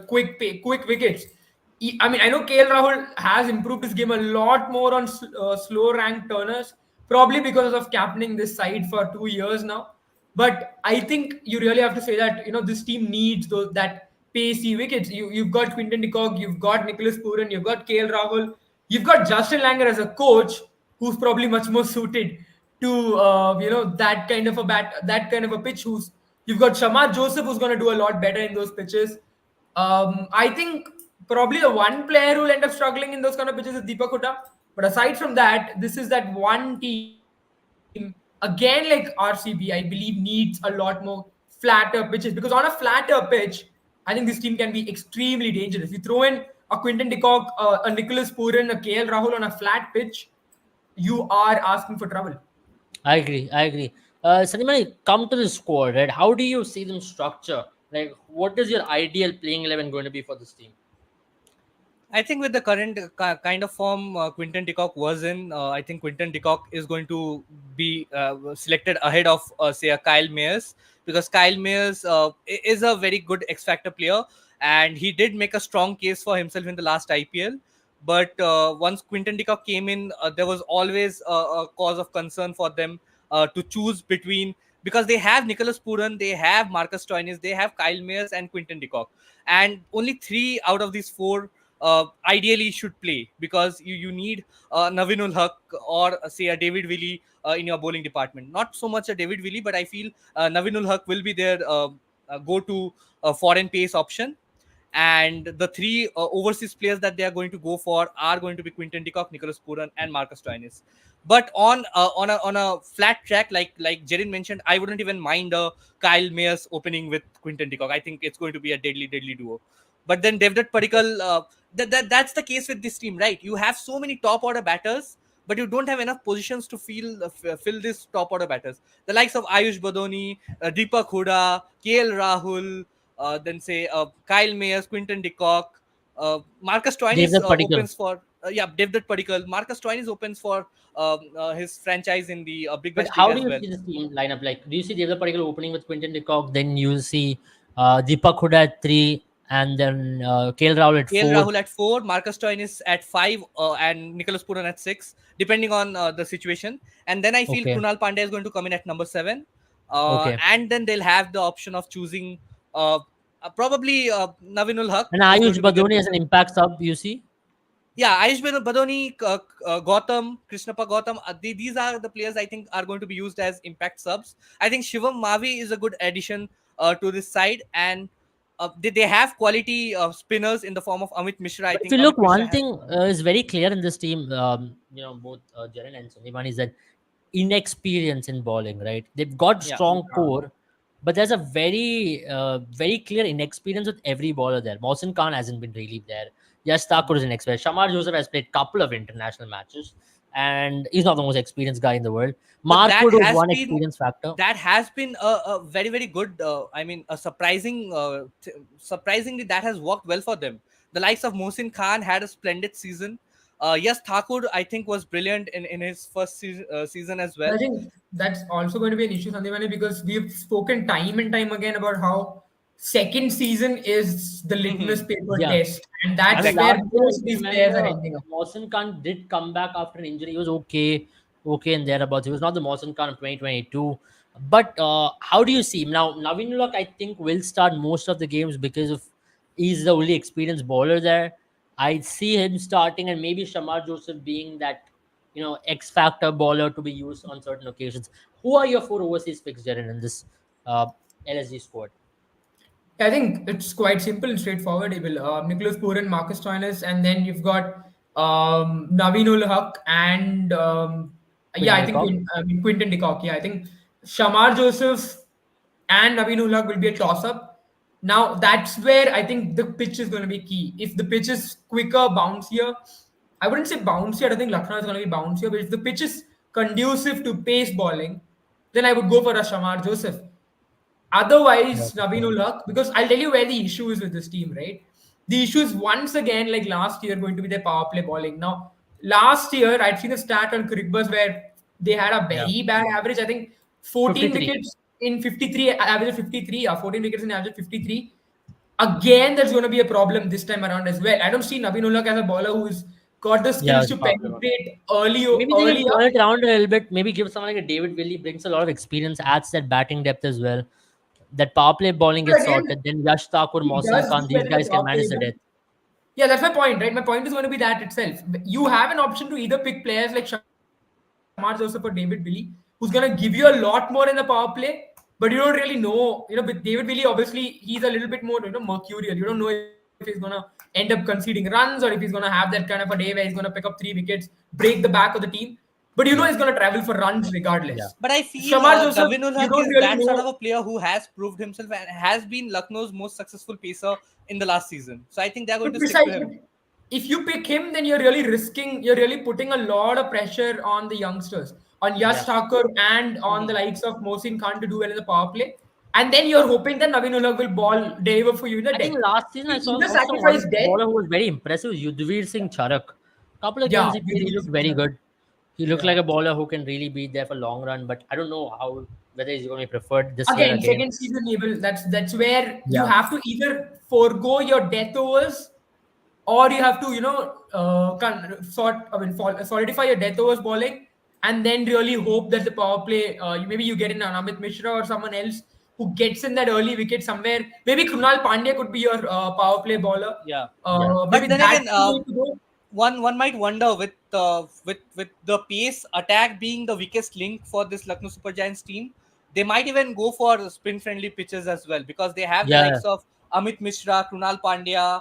[SPEAKER 3] quick wickets. I mean, I know KL Rahul has improved his game a lot more on slow rank turners, probably because of captaining this side for 2 years now. But I think you really have to say that this team needs that pacey wickets. You've got Quinton de Kock, you've got Nicholas Pooran, you've got KL Rahul, you've got Justin Langer as a coach, who's probably much more suited to that kind of a pitch. Who's You've got Shamar Joseph, who's going to do a lot better in those pitches. I think probably the one player who will end up struggling in those kind of pitches is Deepak Hooda. But aside from that, this is that one team, again, like RCB, I believe needs a lot more flatter pitches, because on a flatter pitch, I think this team can be extremely dangerous. You throw in a Quinton de Kock, a Nicholas Pooran, a KL Rahul on a flat pitch, you are asking for trouble.
[SPEAKER 1] I agree. I agree. Sanjay, come to the squad, right? How do you see them structure? Like, what is your ideal playing 11 going to be for this team?
[SPEAKER 2] I think with the current kind of form Quinton de Kock was in, I think Quinton de Kock is going to be selected ahead of, say, a Kyle Mayers. because Kyle Mayers is a very good X Factor player, and he did make a strong case for himself in the last IPL. But once Quinton de Kock came in, there was always a cause of concern for them to choose between, because they have Nicholas Puran, they have Marcus Stoinis, they have Kyle Mayers and Quinton de Kock, and only three out of these four ideally should play, because you need Navinul Haq or say a David Willey in your bowling department. Not so much a David Willey, but I feel Navinul Haq will be their go-to foreign pace option. And the three overseas players that they are going to go for are going to be Quinton de Kock, Nicholas Puran, and Marcus Stoinis. But on a flat track, like Jerin mentioned, I wouldn't even mind Kyle Mayers opening with Quinton de Kock. I think it's going to be a deadly duo. But then Devdutt Padikkal, that's the case with this team, right? You have so many top order batters, but you don't have enough positions to fill this top order batters. The likes of Ayush Badoni, Deepak Hooda, KL Rahul, then say Kyle Mayers, Quinton de Kock, Marcus Stoinis
[SPEAKER 1] Devdutt Padikkal.
[SPEAKER 2] opens for Devdutt Padikkal. Marcus Stoinis opens for his franchise in the Big
[SPEAKER 1] But
[SPEAKER 2] Bash League
[SPEAKER 1] how do
[SPEAKER 2] as
[SPEAKER 1] you
[SPEAKER 2] well.
[SPEAKER 1] see this team lineup? Like, do you see Devdutt Padikkal opening with Quinton de Kock? Then you see Deepak Hooda at 3, and then KL Rahul at
[SPEAKER 2] KL
[SPEAKER 1] 4.
[SPEAKER 2] Rahul at 4, Marcus Stoinis at 5, and Nicholas Puran at 6, depending on the situation. And then I feel
[SPEAKER 1] Okay.
[SPEAKER 2] Krunal Pandya is going to come in at number 7.
[SPEAKER 1] Okay.
[SPEAKER 2] And then they'll have the option of choosing probably Navinul Haq
[SPEAKER 1] And
[SPEAKER 2] is going
[SPEAKER 1] Ayush
[SPEAKER 2] to be their
[SPEAKER 1] Badoni as an
[SPEAKER 2] go-to.
[SPEAKER 1] impact sub, you see?
[SPEAKER 2] Yeah, Ayush Badoni, Gautam, Krishnappa Gautam, these are the players I think are going to be used as impact subs. I think Shivam Mavi is a good addition to this side, and they have quality spinners in the form of Amit Mishra. I
[SPEAKER 1] But if
[SPEAKER 2] think
[SPEAKER 1] you look,
[SPEAKER 2] Amit Mishra
[SPEAKER 1] one
[SPEAKER 2] has.
[SPEAKER 1] thing is very clear in this team, both Jaren and Sandeepan, is that inexperience in bowling, right? They've got
[SPEAKER 2] Yeah.
[SPEAKER 1] strong core, but there's a very clear inexperience with every bowler there. Mohsin Khan hasn't been really there. Yash Thakur is inexperienced. Shamar Joseph has played a couple of international matches, and he's not the most experienced guy in the world.
[SPEAKER 2] But
[SPEAKER 1] Mark Wood was one experience factor.
[SPEAKER 2] that has been a very good I mean a surprisingly that has worked well for them. The likes of Mohsin Khan had a splendid season. Yes, Thakur I think was brilliant in his first season as
[SPEAKER 3] I
[SPEAKER 2] well.
[SPEAKER 3] think that's also going to be an issue, Sandhimani, because we've spoken time and time again about how second season is the litmus
[SPEAKER 2] Hmm.
[SPEAKER 3] paper
[SPEAKER 1] Yeah.
[SPEAKER 3] test, and
[SPEAKER 1] I
[SPEAKER 3] that's
[SPEAKER 1] mean,
[SPEAKER 2] Exactly.
[SPEAKER 3] where
[SPEAKER 1] last year,
[SPEAKER 3] most
[SPEAKER 1] if
[SPEAKER 3] of
[SPEAKER 1] you
[SPEAKER 3] these players are
[SPEAKER 1] remember,
[SPEAKER 3] ending up.
[SPEAKER 1] Mohsin Khan did come back after an injury. He was okay and thereabouts. He was not the Mohsin Khan of 2022. But how do you see him now? Naveen Ulak, I think, will start most of the games because of he's the only experienced bowler there. I see him starting, and maybe Shamar Joseph being that X factor bowler to be used on certain occasions. Who are your 4 overseas picks, Jaren, in this uh, LSG squad?
[SPEAKER 3] I think it's quite simple and straightforward. Abel. Nicholas Puran, Marcus Stoinis, and then you've got Naveen ul Haq and yeah,
[SPEAKER 1] Quinton
[SPEAKER 3] I
[SPEAKER 1] de
[SPEAKER 3] think
[SPEAKER 1] Kock?
[SPEAKER 3] Quinton de Kock. Yeah, I think Shamar Joseph and Naveen ul Haq will be a toss-up. Now that's where I think the pitch is going to be key. If the pitch is quicker, bouncier, I wouldn't say bouncier. I think Lucknow is going to be bouncier, but if the pitch is conducive to pace bowling, then I would go for a Shamar Joseph.
[SPEAKER 1] Yeah,
[SPEAKER 3] Otherwise,
[SPEAKER 1] for sure.
[SPEAKER 3] Nabeenul Haq, because I'll tell you where the issue is with this team, right? The issue is once again, like last year, going to be their power play bowling. Now, last year, I'd seen a stat on Crickbuzz where they had a
[SPEAKER 1] Yeah.
[SPEAKER 3] very bad average. I think 14
[SPEAKER 1] 53.
[SPEAKER 3] wickets in 53, average of 53, 14 wickets in average of 53. Again, there's going to be a problem this time around as well. I don't see Nabeen Ulak as a bowler who's got the
[SPEAKER 1] Yeah,
[SPEAKER 3] skills
[SPEAKER 1] it's
[SPEAKER 3] to
[SPEAKER 1] a power play one.
[SPEAKER 3] penetrate early,
[SPEAKER 1] Maybe they can
[SPEAKER 3] early
[SPEAKER 1] turn
[SPEAKER 3] up.
[SPEAKER 1] it around a little bit. Maybe give someone like a David Willey, brings a lot of experience, adds that batting depth as well. That power play bowling
[SPEAKER 3] But
[SPEAKER 1] gets
[SPEAKER 3] again,
[SPEAKER 1] sorted. Then Yash Thakur,
[SPEAKER 3] he
[SPEAKER 1] Mohsin
[SPEAKER 3] does
[SPEAKER 1] Khan,
[SPEAKER 3] do
[SPEAKER 1] these
[SPEAKER 3] well in the
[SPEAKER 1] guys can
[SPEAKER 3] power
[SPEAKER 1] manage
[SPEAKER 3] play.
[SPEAKER 1] the depth.
[SPEAKER 3] Yeah, that's my point, right? My point is going to be that itself. You have an option to either pick players like Shamar Joseph or David Willey, who's going to give you a lot more in the power play, but you don't really know. With David Willey, obviously, he's a little bit more, mercurial. You don't know if he's going to end up conceding runs or if he's going to have that kind of a day where he's going to pick up 3 wickets, break the back of the team. But he's going to
[SPEAKER 1] Yeah,
[SPEAKER 3] travel for runs regardless.
[SPEAKER 1] yeah.
[SPEAKER 2] But I
[SPEAKER 3] Shamar
[SPEAKER 2] feel
[SPEAKER 3] Joseph, you
[SPEAKER 2] Navinul
[SPEAKER 3] don't
[SPEAKER 2] Haq is
[SPEAKER 3] really
[SPEAKER 2] that
[SPEAKER 3] know.
[SPEAKER 2] sort of a player who has proved himself and has been Lucknow's most successful pacer in the last season. So I think they're going
[SPEAKER 3] But
[SPEAKER 2] to stick to
[SPEAKER 3] besides,
[SPEAKER 2] him.
[SPEAKER 3] if you pick him, then you're really putting a lot of pressure on the youngsters, on Yash
[SPEAKER 1] Yeah.
[SPEAKER 3] Thakur and on the
[SPEAKER 2] Mhm.
[SPEAKER 3] likes of Mohsin Khan to do well in the power play. And then you're hoping that Naveen Ullah will ball deliver for you in the
[SPEAKER 1] I think
[SPEAKER 3] death.
[SPEAKER 1] last season I
[SPEAKER 3] You
[SPEAKER 1] saw
[SPEAKER 3] either
[SPEAKER 1] also one
[SPEAKER 3] sacrifice death,
[SPEAKER 1] bowler who was very impressive, Yudhvir Singh Charak. Couple of
[SPEAKER 3] yeah,
[SPEAKER 1] games he played, he
[SPEAKER 3] Yudhvir
[SPEAKER 1] looked
[SPEAKER 3] Singh
[SPEAKER 1] very
[SPEAKER 3] Chahal.
[SPEAKER 1] good. He looked like a bowler who can really be there for long run, but I don't know how whether he's going to be preferred this year
[SPEAKER 3] Again,
[SPEAKER 1] again.
[SPEAKER 3] second season able. That's where you
[SPEAKER 1] Yeah,
[SPEAKER 3] have to either forego your death overs, or you have to solidify your death overs bowling, and then really hope that the power play. Maybe you get in an Amit Mishra or someone else who gets in that early wicket somewhere. Maybe Krunal Pandya could be your power play bowler.
[SPEAKER 2] Yeah.
[SPEAKER 1] yeah,
[SPEAKER 3] Maybe
[SPEAKER 2] But then
[SPEAKER 3] that's
[SPEAKER 2] again,
[SPEAKER 3] the way to go.
[SPEAKER 2] one might wonder with the pace attack being the weakest link for this Lucknow Super Giants team, they might even go for spin friendly pitches as well, because they have the
[SPEAKER 1] yeah.
[SPEAKER 2] likes of Amit Mishra, Krunal Pandya,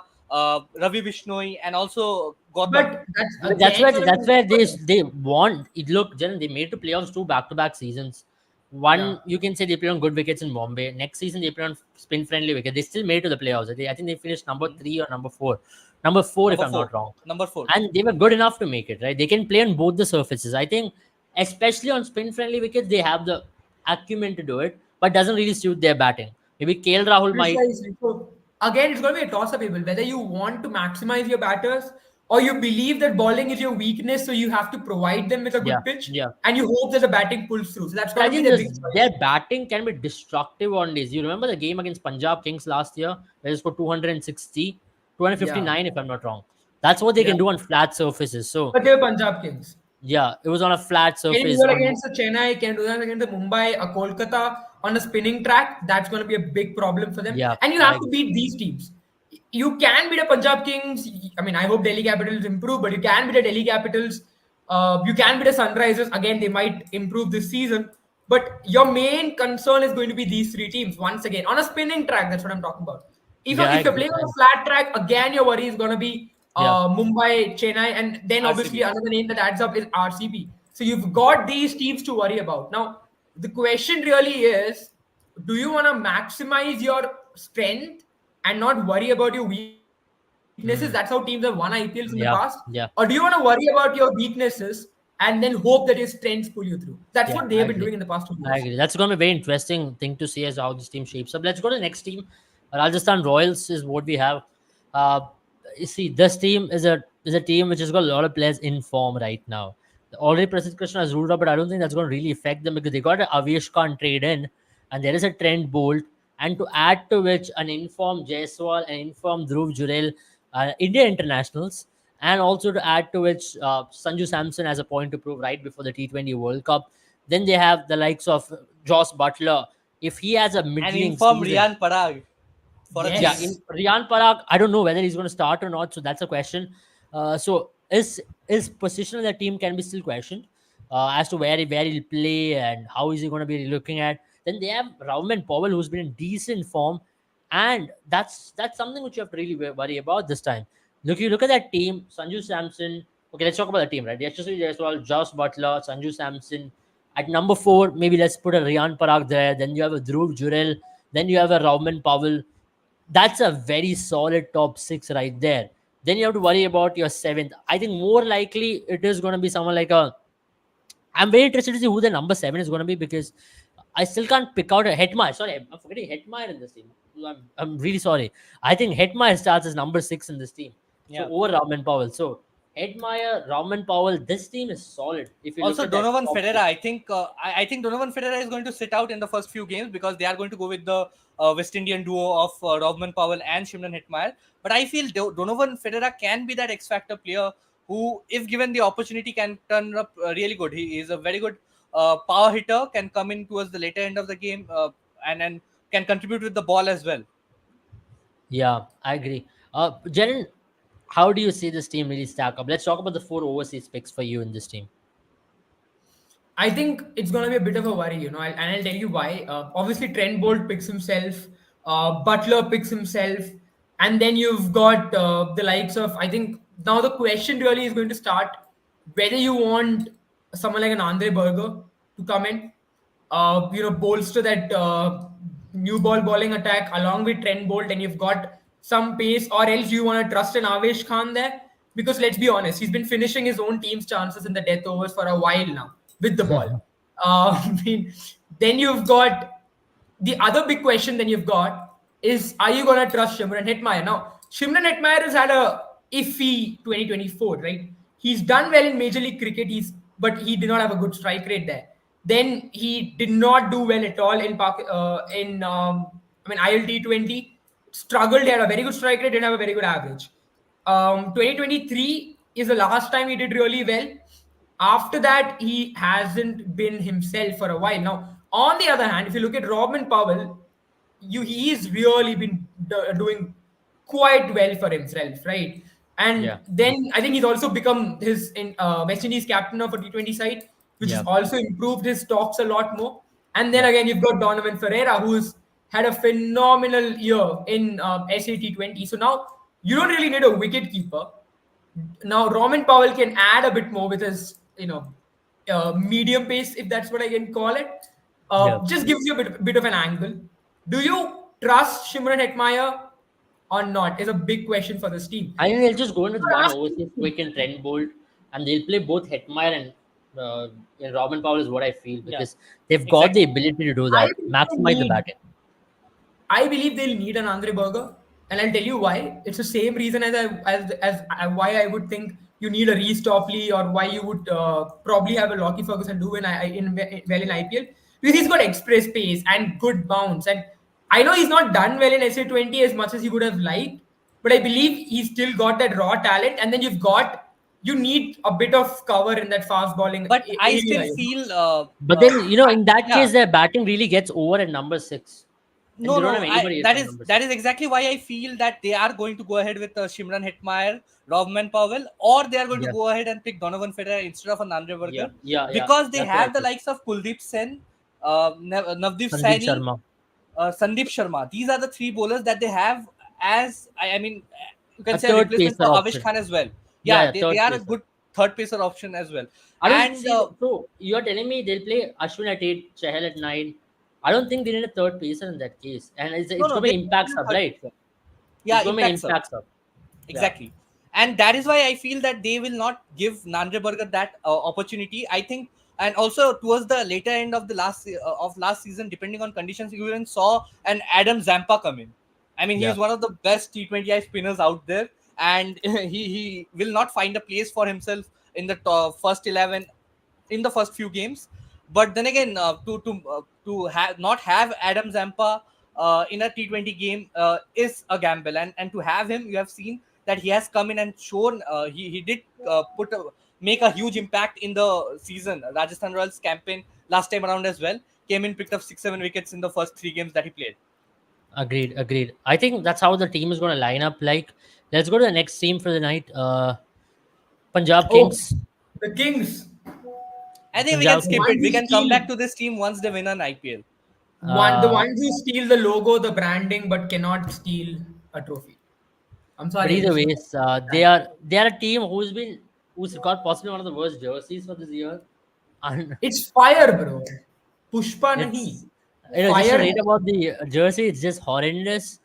[SPEAKER 2] Ravi Bishnoi, and also Gautam.
[SPEAKER 3] But that's
[SPEAKER 1] I mean, that's where
[SPEAKER 3] again going to
[SPEAKER 1] that's
[SPEAKER 3] be
[SPEAKER 1] where they want it. Look, Jen, they made to playoffs two back-to-back seasons.
[SPEAKER 3] yeah.
[SPEAKER 1] One, you can say they play on good wickets in Bombay. Next season they play on spin-friendly wicket. They still made it to the playoffs. I think they finished number
[SPEAKER 2] Mhm.
[SPEAKER 1] 3 or number 4. Number 4, if
[SPEAKER 2] Number
[SPEAKER 1] I'm
[SPEAKER 2] four.
[SPEAKER 1] not wrong.
[SPEAKER 2] Number four.
[SPEAKER 1] And they were good enough to make it, right? They can play on both the surfaces. I think, especially on spin-friendly wickets, they have the acumen to do it, but doesn't really suit their batting. Maybe KL Rahul might.
[SPEAKER 3] Precisely. So again, it's going to be a toss-up, people. Whether you want to maximize your batters or you believe that bowling is your weakness, so you have to provide them with a
[SPEAKER 1] Yeah,
[SPEAKER 3] good pitch,
[SPEAKER 1] yeah.
[SPEAKER 3] and you hope that the batting pulls through. So that's
[SPEAKER 1] But I
[SPEAKER 3] going to be
[SPEAKER 1] think
[SPEAKER 3] the
[SPEAKER 1] this
[SPEAKER 3] big choice.
[SPEAKER 1] their batting can be destructive on days. You remember the game against Punjab Kings last year, where they scored 260,
[SPEAKER 3] Yeah,
[SPEAKER 1] 259, if I'm not wrong. That's what they
[SPEAKER 3] yeah.
[SPEAKER 1] can do on flat surfaces. So
[SPEAKER 3] But they're Punjab Kings.
[SPEAKER 1] yeah, it was on a flat
[SPEAKER 3] Can you do
[SPEAKER 1] surface.
[SPEAKER 3] that
[SPEAKER 1] On
[SPEAKER 3] against the Chennai? Can you do that against the Mumbai, a Kolkata on a spinning track? That's going to be a big problem for them.
[SPEAKER 1] yeah,
[SPEAKER 3] And you
[SPEAKER 1] I
[SPEAKER 3] have to
[SPEAKER 1] agree.
[SPEAKER 3] beat these teams. You can beat the Punjab Kings. I mean, I hope Delhi Capitals improve, but you can beat the Delhi Capitals. You can beat the Sunrisers. Again, they might improve this season. But your main concern is going to be these three teams once again on a spinning track. That's what I'm talking about. If
[SPEAKER 1] Yeah,
[SPEAKER 3] you're,
[SPEAKER 1] I
[SPEAKER 3] if you're
[SPEAKER 1] agree.
[SPEAKER 3] playing on a flat track, again, your worry is going to be
[SPEAKER 1] Yeah,
[SPEAKER 3] Mumbai, Chennai, and then obviously
[SPEAKER 2] RCB.
[SPEAKER 3] another name that adds up is RCB. So you've got these teams to worry about. Now, the question really is, do you want to maximize your strength and not worry about your weaknesses? That's how teams have won IPLs in the past. Or do
[SPEAKER 1] yeah,
[SPEAKER 3] you want to worry
[SPEAKER 1] yeah,
[SPEAKER 3] about your weaknesses and then hope that your strengths pull you through? That's what they have been
[SPEAKER 1] yeah.
[SPEAKER 3] doing in
[SPEAKER 1] I
[SPEAKER 3] the past
[SPEAKER 1] agree.
[SPEAKER 3] 2 years.
[SPEAKER 1] I agree. That's going to be a very interesting thing to see as how this team shapes up. Let's go to the next team. Rajasthan Royals is what we have. Uh, you see, this team is a team which has got a lot of players in form right now. Already Prasidh Krishna has ruled out, but I don't think that's going to really affect them because they got an Avesh Khan trade in, and there is a Trent Bolt, and to add to which an informed Jaiswal and informed Dhruv Jurel, India internationals, and also to add to which Sanju Samson has a point to prove right before the T20 World Cup. Then they have the likes of Joss Butler. If he has a
[SPEAKER 2] And
[SPEAKER 1] middling
[SPEAKER 2] inform
[SPEAKER 1] season,
[SPEAKER 2] Riyan Parag for a
[SPEAKER 1] yeah,
[SPEAKER 2] change.
[SPEAKER 1] in
[SPEAKER 3] Yes.
[SPEAKER 1] Riyan Parag, I don't know whether he's going to start or not. So that's a question. So his position in the team can be still questioned as to where he'll play and how is he going to be looking at. Then they have Rauman Powell, who's been in decent form, and that's something which you have to really worry about this time. You look at that team: Sanju Samson. Okay, let's talk about the team, right? Yesterday as well, Josh Butler, Sanju Samson. At number 4, maybe let's put a Riyan Parag there. Then you have a Dhruv Jurel. Then you have a Rauman Powell. That's a very solid top 6 right there. Then you have to worry about your 7th. I think more likely it is going to be someone like a. I'm very interested to see who the number 7 is going to be because I still can't pick out a Hetmeyer. Sorry, I'm forgetting Hetmeyer in this team. I'm really sorry. I think Hetmeyer starts as number 6 in this team. So
[SPEAKER 2] Yeah.
[SPEAKER 1] over Rahman Powell. So Hetmeyer, Rahman Powell, this team is solid. If you look
[SPEAKER 2] Also,
[SPEAKER 1] at that
[SPEAKER 2] Donovan
[SPEAKER 1] top
[SPEAKER 2] Ferreira.
[SPEAKER 1] 6.
[SPEAKER 2] I think Donovan Ferreira is going to sit out in the first few games because they are going to go with the West Indian duo of Rodman Powell and Shimron Hetmeyer. But I feel Donovan Ferreira can be that X factor player who, if given the opportunity, can turn up really good. He is a very good power hitter. Can come in towards the later end of the game and can contribute with the ball as well.
[SPEAKER 1] Yeah, I agree. Jaren, how do you see this team really stack up? Let's talk about the 4 overseas picks for you in this team.
[SPEAKER 3] I think it's going to be a bit of a worry, and I'll tell you why. Obviously, Trent Bolt picks himself, Butler picks himself, and then you've got the likes of. I think now the question really is going to start whether you want someone like an Andre Berger to come in, bolster that new ball bowling attack along with Trent Bolt, and you've got some pace, or else you want to trust an Avesh Khan there. Because let's be honest, he's been finishing his own team's chances in the death overs for a while now with the ball. I mean, then you've got the other big question. Then you've got is are you going to trust Shimron Hetmeyer? Now, Shimron Hetmeyer has had a iffy 2024, right? He's done well in Major League Cricket. He's but he did not have a good strike rate there. Then he did not do well at all in ILT20. Struggled. He had a very good strike rate, didn't have a very good average. 2023 is the last time he did really well. After that, he hasn't been himself for a while. Now, on the other hand, if you look at Robin Powell, he's really been doing quite well for himself, right? And
[SPEAKER 1] Yeah,
[SPEAKER 3] then I think he's also become his West Indies captain of a T20 side, which has
[SPEAKER 1] yeah,
[SPEAKER 3] also improved his stocks a lot more. And then
[SPEAKER 1] yeah.
[SPEAKER 3] again, you've got Donovan Ferreira, who's had a phenomenal year in SAT20. So now you don't really need a wicket keeper. Now Roman Powell can add a bit more with his, medium pace, if that's what I can call it.
[SPEAKER 1] Yeah.
[SPEAKER 3] Just gives you a bit of an angle. Do you trust Shimron Hetmeyer or not? Is a big question for this team.
[SPEAKER 1] I think they'll just go in with one
[SPEAKER 3] Ask
[SPEAKER 1] overseas quick and Trent Bolt, and they'll play both Hetmeyer and Robin Powell is what I feel
[SPEAKER 2] Yeah,
[SPEAKER 1] because they've got the
[SPEAKER 2] exactly.
[SPEAKER 1] ability to do
[SPEAKER 3] I
[SPEAKER 1] that,
[SPEAKER 3] believe they
[SPEAKER 1] maximize the
[SPEAKER 3] need.
[SPEAKER 1] batting.
[SPEAKER 3] I believe they'll need an Andre Berger, and I'll tell you why. It's the same reason why I would think you need a Reece Topley, or why you would probably have a Lockie Ferguson do well in IPL, because he's got express pace and good bounce. And I know he's not done well in SA20 as much as he would have liked, but I believe he's still got that raw talent. And then you need a bit of cover in that fast bowling
[SPEAKER 2] But I still
[SPEAKER 3] area.
[SPEAKER 2] feel,
[SPEAKER 1] But then in that
[SPEAKER 2] yeah,
[SPEAKER 1] case, their batting really gets over at number 6, and
[SPEAKER 2] no,
[SPEAKER 1] they don't have
[SPEAKER 2] no,
[SPEAKER 1] anybody else
[SPEAKER 2] that
[SPEAKER 1] at
[SPEAKER 2] is
[SPEAKER 1] number 6.
[SPEAKER 2] exactly why I feel that they are going to go ahead with Shimran Hetmeyer, Robman Powell, or they are going to
[SPEAKER 1] Yeah,
[SPEAKER 2] go ahead and pick Donovan Ferrer instead of a Nandre
[SPEAKER 1] yeah,
[SPEAKER 2] Burger,
[SPEAKER 1] yeah, yeah.
[SPEAKER 2] because they
[SPEAKER 1] That's what I
[SPEAKER 2] have the
[SPEAKER 1] feel.
[SPEAKER 2] likes of Kuldeep Sen, Navdeep
[SPEAKER 1] Sandeep
[SPEAKER 2] Saini,
[SPEAKER 1] Sharma.
[SPEAKER 2] Sandeep Sharma. These are the three bowlers that they have as, I mean, you can
[SPEAKER 1] A
[SPEAKER 2] say a
[SPEAKER 1] third
[SPEAKER 2] replacement
[SPEAKER 1] pacer
[SPEAKER 2] for Avish
[SPEAKER 1] option.
[SPEAKER 2] Khan as well.
[SPEAKER 1] Yeah,
[SPEAKER 2] Yeah,
[SPEAKER 1] yeah,
[SPEAKER 2] they
[SPEAKER 1] third
[SPEAKER 2] are a
[SPEAKER 1] pacer.
[SPEAKER 2] good third pacer option as well.
[SPEAKER 1] I don't
[SPEAKER 2] And
[SPEAKER 1] see. So you're telling me they'll play Ashwin at 8, Chahal at 9. I don't think they need a third pacer in that case, and
[SPEAKER 2] no,
[SPEAKER 1] it's
[SPEAKER 2] no,
[SPEAKER 1] going to
[SPEAKER 2] they
[SPEAKER 1] be impact
[SPEAKER 2] are a
[SPEAKER 1] sub,
[SPEAKER 2] third
[SPEAKER 1] right?
[SPEAKER 2] pacer.
[SPEAKER 1] It's
[SPEAKER 2] Yeah,
[SPEAKER 1] going to be
[SPEAKER 2] impact sub.
[SPEAKER 1] impact sub. Yeah,
[SPEAKER 2] Exactly. And that is why I feel that they will not give Nandre Burger that opportunity. I think, and also towards the later end of the last season, depending on conditions, you even saw an Adam Zampa come in. I mean, he
[SPEAKER 1] yeah,
[SPEAKER 2] is one of the best T20I spinners out there, and he will not find a place for himself in the first 11 in the first few games. But then again, not have Adam Zampa in a T20 game is a gamble, and to have him, you have seen that he has come in and shown he did make a huge impact in the season. Rajasthan Royals campaign last time around as well, came in, picked up 6-7 wickets in the first 3 games that he played.
[SPEAKER 1] agreed, agreed. I think that's how the team is going to line up. Like, let's go to the next team for the night. Punjab
[SPEAKER 3] Oh,
[SPEAKER 1] Kings.
[SPEAKER 3] the Kings.
[SPEAKER 2] I think we can
[SPEAKER 1] Punjab
[SPEAKER 3] The
[SPEAKER 2] skip
[SPEAKER 1] Kings.
[SPEAKER 2] it.
[SPEAKER 3] ones
[SPEAKER 2] We
[SPEAKER 3] who
[SPEAKER 2] can come
[SPEAKER 3] steal
[SPEAKER 2] back to this team once they win an IPL.
[SPEAKER 3] the
[SPEAKER 1] Uh,
[SPEAKER 3] ones who steal the logo, the branding, but cannot steal a trophy. I'm
[SPEAKER 1] but
[SPEAKER 3] sorry, I
[SPEAKER 1] either
[SPEAKER 3] just know
[SPEAKER 1] ways,
[SPEAKER 3] that.
[SPEAKER 1] they are a team who's got possibly one of the worst jerseys for this year, and
[SPEAKER 3] It's fire, bro. Pushpa nahi.
[SPEAKER 1] it's just to
[SPEAKER 3] Fire.
[SPEAKER 1] rate about the jersey, it's just horrendous.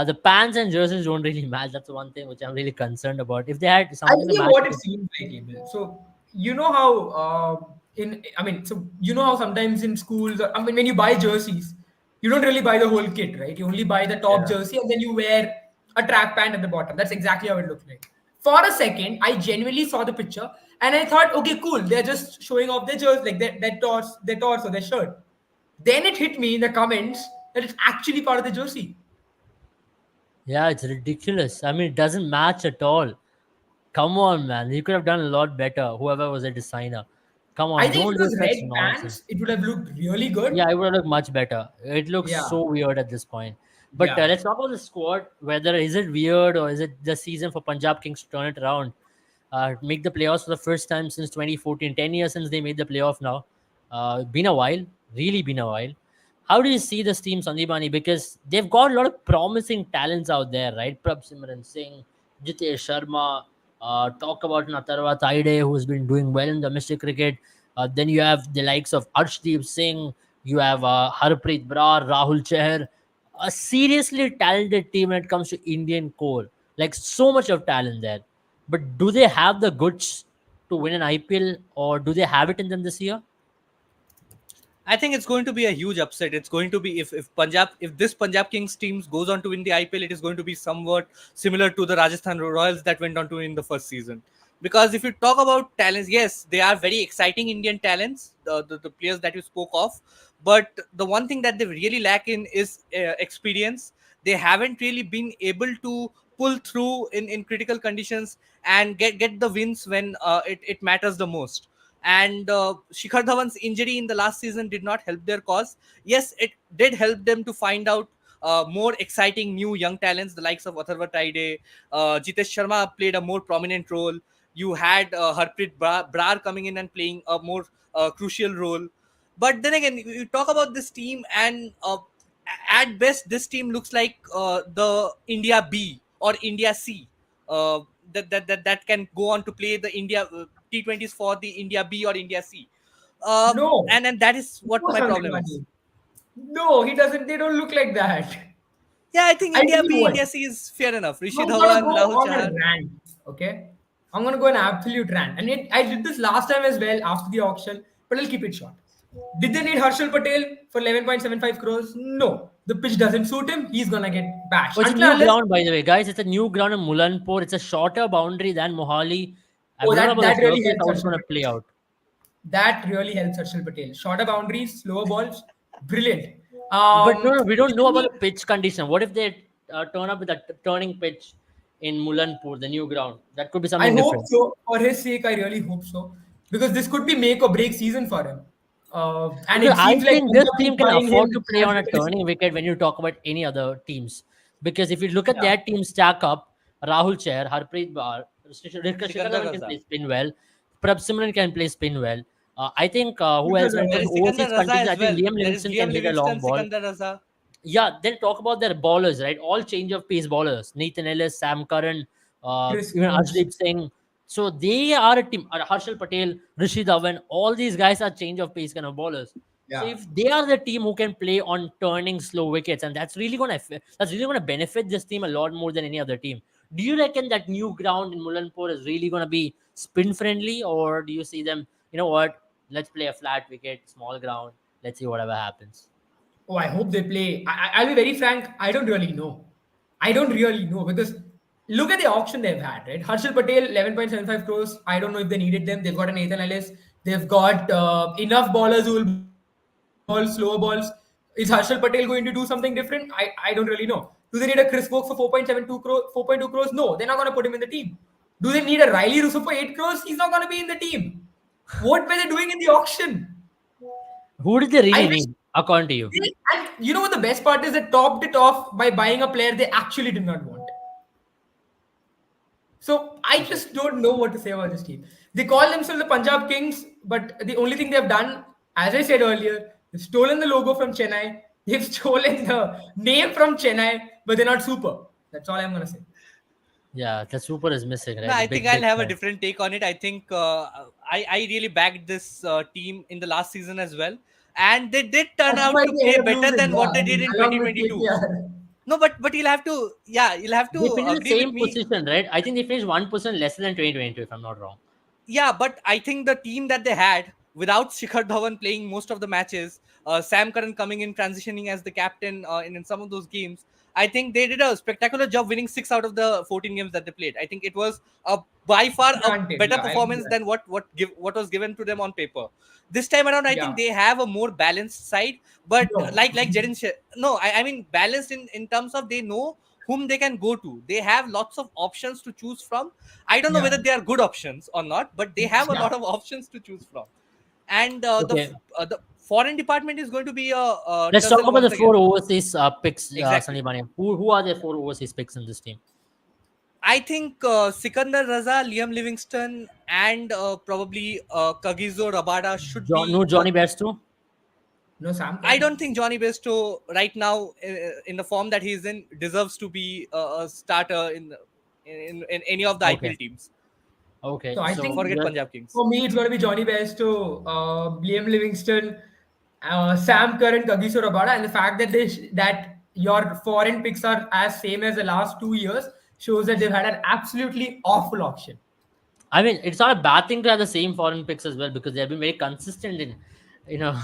[SPEAKER 1] The pants and jerseys don't really match. That's one thing which I'm really concerned about. If they had
[SPEAKER 3] I'll
[SPEAKER 1] something to
[SPEAKER 3] tell you
[SPEAKER 1] match
[SPEAKER 3] what it
[SPEAKER 1] with,
[SPEAKER 3] seems like, Abel. So you know how so you know how sometimes in schools, I mean, when you buy jerseys, you don't really buy the whole kit, right? You only buy the top
[SPEAKER 1] yeah,
[SPEAKER 3] jersey and then you wear a track pant at the bottom. That's exactly how it looked like. For a second, I genuinely saw the picture and I thought, okay, cool. They're just showing off their jersey, like their torso, their shirt. Then it hit me in the comments that it's actually part of the jersey.
[SPEAKER 1] yeah, it's ridiculous. I mean, it doesn't match at all. Come on, man. You could have done a lot better. Whoever was a designer, come
[SPEAKER 3] I
[SPEAKER 1] on,
[SPEAKER 3] think if
[SPEAKER 1] don't
[SPEAKER 3] it
[SPEAKER 1] do
[SPEAKER 3] was
[SPEAKER 1] such
[SPEAKER 3] red
[SPEAKER 1] nonsense.
[SPEAKER 3] pants, it would have looked really good.
[SPEAKER 1] Yeah, it would look much better. It looks
[SPEAKER 3] Yeah,
[SPEAKER 1] so weird at this point. But
[SPEAKER 3] yeah.
[SPEAKER 1] let's talk about the squad. Whether is it weird or is it the season for Punjab Kings to turn it around, make the playoffs for the first time since 2014. 10 years since they made the playoff now. Been a while, really been a while. How do you see this team, Sandipani? Because they've got a lot of promising talents out there, right? Prab Simran Singh, Jitesh Sharma. Talk about Natharwa Taide, who's been doing well in domestic cricket. Then you have the likes of Arshdeep Singh. You have Harpreet Brar, Rahul Chahar. A seriously talented team when it comes to Indian core. Like so much of talent there. But do they have the goods to win an IPL, or do they have it in them this year?
[SPEAKER 2] I think it's going to be a huge upset. It's going to be, if this Punjab Kings team goes on to win the IPL, it is going to be somewhat similar to the Rajasthan Royals that went on to win the first season. Because if you talk about talents, yes, they are very exciting Indian talents, the players that you spoke of. But the one thing that they really lack in is experience. They haven't really been able to pull through in critical conditions and get the wins when it matters the most. And Shikhar Dhawan's injury in the last season did not help their cause. Yes, it did help them to find out more exciting new young talents, the likes of Atharva Taide. Jitesh Sharma played a more prominent role. You had Harpreet Brar coming in and playing a more crucial role. But then again, you talk about this team, and at best, this team looks like the India B or India C. Uh, that can go on to play the India T20s for the India B or India C.
[SPEAKER 3] No,
[SPEAKER 2] And that is
[SPEAKER 3] you
[SPEAKER 2] what
[SPEAKER 3] know
[SPEAKER 2] my
[SPEAKER 3] something,
[SPEAKER 2] problem is.
[SPEAKER 3] Mani. No, he doesn't. They don't look like that.
[SPEAKER 2] Yeah, I think
[SPEAKER 3] I tell
[SPEAKER 2] India
[SPEAKER 3] you
[SPEAKER 2] B,
[SPEAKER 3] what.
[SPEAKER 2] India C is fair enough. Rishi
[SPEAKER 3] I'm gonna
[SPEAKER 2] Dhawan,
[SPEAKER 3] go
[SPEAKER 2] Rahul
[SPEAKER 3] on a
[SPEAKER 2] Chahar.
[SPEAKER 3] rant. Okay, I'm gonna go an absolute rant, and I did this last time as well after the auction, but I'll keep it short. Did they need Harshal Patel for 11.75 crores? No, the pitch doesn't suit him. He's gonna get
[SPEAKER 1] Oh,
[SPEAKER 3] bashed
[SPEAKER 1] it's a
[SPEAKER 3] until
[SPEAKER 1] new
[SPEAKER 3] unless.
[SPEAKER 1] ground, by the way, guys. It's a new ground in Mulanpur. It's a shorter boundary than Mohali.
[SPEAKER 3] Oh,
[SPEAKER 1] We don't know
[SPEAKER 3] that
[SPEAKER 1] about the
[SPEAKER 3] that really
[SPEAKER 1] surface,
[SPEAKER 3] helps
[SPEAKER 1] how it's
[SPEAKER 3] Harshal
[SPEAKER 1] going to
[SPEAKER 3] Patel.
[SPEAKER 1] play out.
[SPEAKER 3] That really helps Harshal Patel. Shorter boundaries, slower balls, brilliant.
[SPEAKER 1] But no, no, we don't know
[SPEAKER 3] Give
[SPEAKER 1] about
[SPEAKER 3] me.
[SPEAKER 1] the pitch condition. What if they turn up with a turning pitch in Mulanpur, the new ground? That could be
[SPEAKER 3] I
[SPEAKER 1] something
[SPEAKER 3] hope
[SPEAKER 1] different.
[SPEAKER 3] so. For his sake, I really hope so. Because this could be make or break season for him. And
[SPEAKER 1] Because
[SPEAKER 3] it
[SPEAKER 1] I
[SPEAKER 3] seems like
[SPEAKER 1] think this
[SPEAKER 3] Punjab keep
[SPEAKER 1] team can
[SPEAKER 3] buying him
[SPEAKER 1] afford to play
[SPEAKER 3] as
[SPEAKER 1] on a
[SPEAKER 3] well as
[SPEAKER 1] turning wicket when you talk about any other teams. Because if you look at
[SPEAKER 3] yeah.
[SPEAKER 1] their team stack up, Rahul Chair, Harpreet Bar, Shikhar
[SPEAKER 2] Sikandar
[SPEAKER 1] Dhawan can play
[SPEAKER 2] Raza.
[SPEAKER 1] spin well, Prab Simran can play spin well. I think who else? When it
[SPEAKER 2] There
[SPEAKER 1] comes
[SPEAKER 3] Sikandar
[SPEAKER 1] to
[SPEAKER 2] is Sikandar
[SPEAKER 1] overseas
[SPEAKER 2] Raza
[SPEAKER 1] contingent, I
[SPEAKER 2] as
[SPEAKER 1] think
[SPEAKER 2] well.
[SPEAKER 1] Liam
[SPEAKER 2] There is
[SPEAKER 1] Livingston can
[SPEAKER 2] Liam
[SPEAKER 1] hit a long
[SPEAKER 2] Livingston,
[SPEAKER 1] ball.
[SPEAKER 2] Sikandar Raza.
[SPEAKER 1] Yeah, then talk about their bowlers, right? All change of pace bowlers. Nathan Ellis, Sam Curran,
[SPEAKER 3] Chris
[SPEAKER 1] even
[SPEAKER 3] Woos.
[SPEAKER 1] Arshdeep Singh. So they are a team. Harshal Patel, Rishi Dhawan, all these guys are change of pace kind of bowlers. So
[SPEAKER 3] Yeah.
[SPEAKER 1] if they are the team who can play on turning slow wickets, and that's really gonna benefit this team a lot more than any other team. Do you reckon that new ground in Mulanpur is really gonna be spin friendly, or do you see them? You know what? Let's play a flat wicket, small ground. Let's see whatever happens.
[SPEAKER 3] Oh, I hope they play. I'll be very frank. I don't really know. I don't really know because look at the auction they've had, right? Harshal Patel, 11.75 crores. I don't know if they needed them. They've got an Nathan Ellis. They've got enough ballers who will bowl slower balls. Is Harshal Patel going to do something different? I don't really know. Do they need a Chris Woke for 4.2 crores? No, they're not going to put him in the team. Do they need a Riley Russo for 8 crores? He's not going to be in the team. What were they doing in the auction?
[SPEAKER 1] Who did they
[SPEAKER 3] I
[SPEAKER 1] really
[SPEAKER 3] wish
[SPEAKER 1] need, according to you?
[SPEAKER 3] and you know what the best part is? They topped it off by buying a player they actually did not want. So I
[SPEAKER 1] Okay.
[SPEAKER 3] just don't know what to say about this team. They call themselves the Punjab Kings, but the only thing they've done, as I said earlier, they've stolen the logo from Chennai. They've stolen the name from Chennai, but they're not super. That's all I'm gonna say.
[SPEAKER 1] Yeah, the super is missing,
[SPEAKER 2] No,
[SPEAKER 1] right? The
[SPEAKER 2] I think
[SPEAKER 1] big,
[SPEAKER 2] I'll
[SPEAKER 1] big
[SPEAKER 2] have a
[SPEAKER 1] guy.
[SPEAKER 2] different take on it. I think I really backed this team in the last season as well, and they did turn
[SPEAKER 3] That's why
[SPEAKER 2] out to
[SPEAKER 3] they
[SPEAKER 2] play
[SPEAKER 3] end up
[SPEAKER 2] better
[SPEAKER 3] losing,
[SPEAKER 2] than what they did in
[SPEAKER 3] yeah, along with
[SPEAKER 2] 2022.
[SPEAKER 3] KKR.
[SPEAKER 2] No, but you'll have to, yeah, you'll have
[SPEAKER 1] They
[SPEAKER 2] to
[SPEAKER 1] finished the
[SPEAKER 2] agree with
[SPEAKER 1] same
[SPEAKER 2] me.
[SPEAKER 1] position, right? I think they finished 1% lesser than 2022, if I'm not wrong.
[SPEAKER 2] Yeah, but I think the team that they had without Shikhar Dhawan playing most of the matches, Sam Curran coming in, transitioning as the captain in some of those games, I think they did a spectacular job winning 6 out of the 14 games that they played. I think it was by far a
[SPEAKER 3] Granted,
[SPEAKER 2] better
[SPEAKER 3] yeah, I agree with
[SPEAKER 2] performance
[SPEAKER 3] that.
[SPEAKER 2] than what was given to them on paper. This time around, I think
[SPEAKER 3] Yeah,
[SPEAKER 2] they have a more balanced side, but
[SPEAKER 3] no,
[SPEAKER 2] like Jaren, no, I mean balanced in terms of they know whom they can go to. They have lots of options to choose from. I don't know
[SPEAKER 3] yeah,
[SPEAKER 2] whether they are good options or not, but they have a
[SPEAKER 3] yeah.
[SPEAKER 2] lot of options to choose from. And
[SPEAKER 1] Okay,
[SPEAKER 2] the foreign department is going to be a
[SPEAKER 1] let's talk
[SPEAKER 2] tussle
[SPEAKER 1] about the
[SPEAKER 2] once
[SPEAKER 1] four
[SPEAKER 2] again.
[SPEAKER 1] overseas picks,
[SPEAKER 2] Exactly.
[SPEAKER 1] Sunny Bani. Who are the four overseas picks in this team?
[SPEAKER 2] I think Sikandar Raza, Liam Livingston, and probably Kagizo Rabada should be
[SPEAKER 1] No
[SPEAKER 2] the.
[SPEAKER 1] Johnny Bairstow?
[SPEAKER 3] No, Sam
[SPEAKER 2] I
[SPEAKER 3] Curran.
[SPEAKER 2] don't think Johnny Bairstow right now in the form that he's in deserves to be a starter in any of the
[SPEAKER 1] Okay,
[SPEAKER 2] IPL teams.
[SPEAKER 1] okay.
[SPEAKER 3] So I
[SPEAKER 1] So
[SPEAKER 3] think
[SPEAKER 2] Forget Punjab Kings.
[SPEAKER 3] for me it's going to be Johnny Bairstow, Liam Livingston, Sam Curran, Kagiso Rabada, and the fact that that your foreign picks are as same as the last 2 years shows that they've had an absolutely awful auction.
[SPEAKER 1] I mean, it's not a bad thing to have the same foreign picks as well because they've been very consistent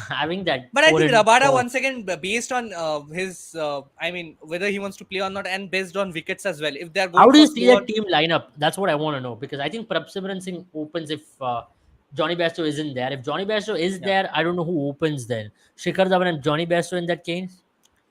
[SPEAKER 1] having that
[SPEAKER 2] But I think
[SPEAKER 1] foreign
[SPEAKER 2] Rabada
[SPEAKER 1] force.
[SPEAKER 2] once again, based on his, I mean, whether he wants to play or not, and based on wickets as well. If they are
[SPEAKER 1] How
[SPEAKER 2] going
[SPEAKER 1] do you
[SPEAKER 2] for
[SPEAKER 1] see that
[SPEAKER 2] slower,
[SPEAKER 1] team lineup? That's what I want to know, because I think Prabhsimran Singh opens if Johnny Bairstow isn't there. If Johnny Bairstow is
[SPEAKER 2] yeah,
[SPEAKER 1] there, I don't know who opens then. Shikhar Dhawan and Johnny Bairstow in that case.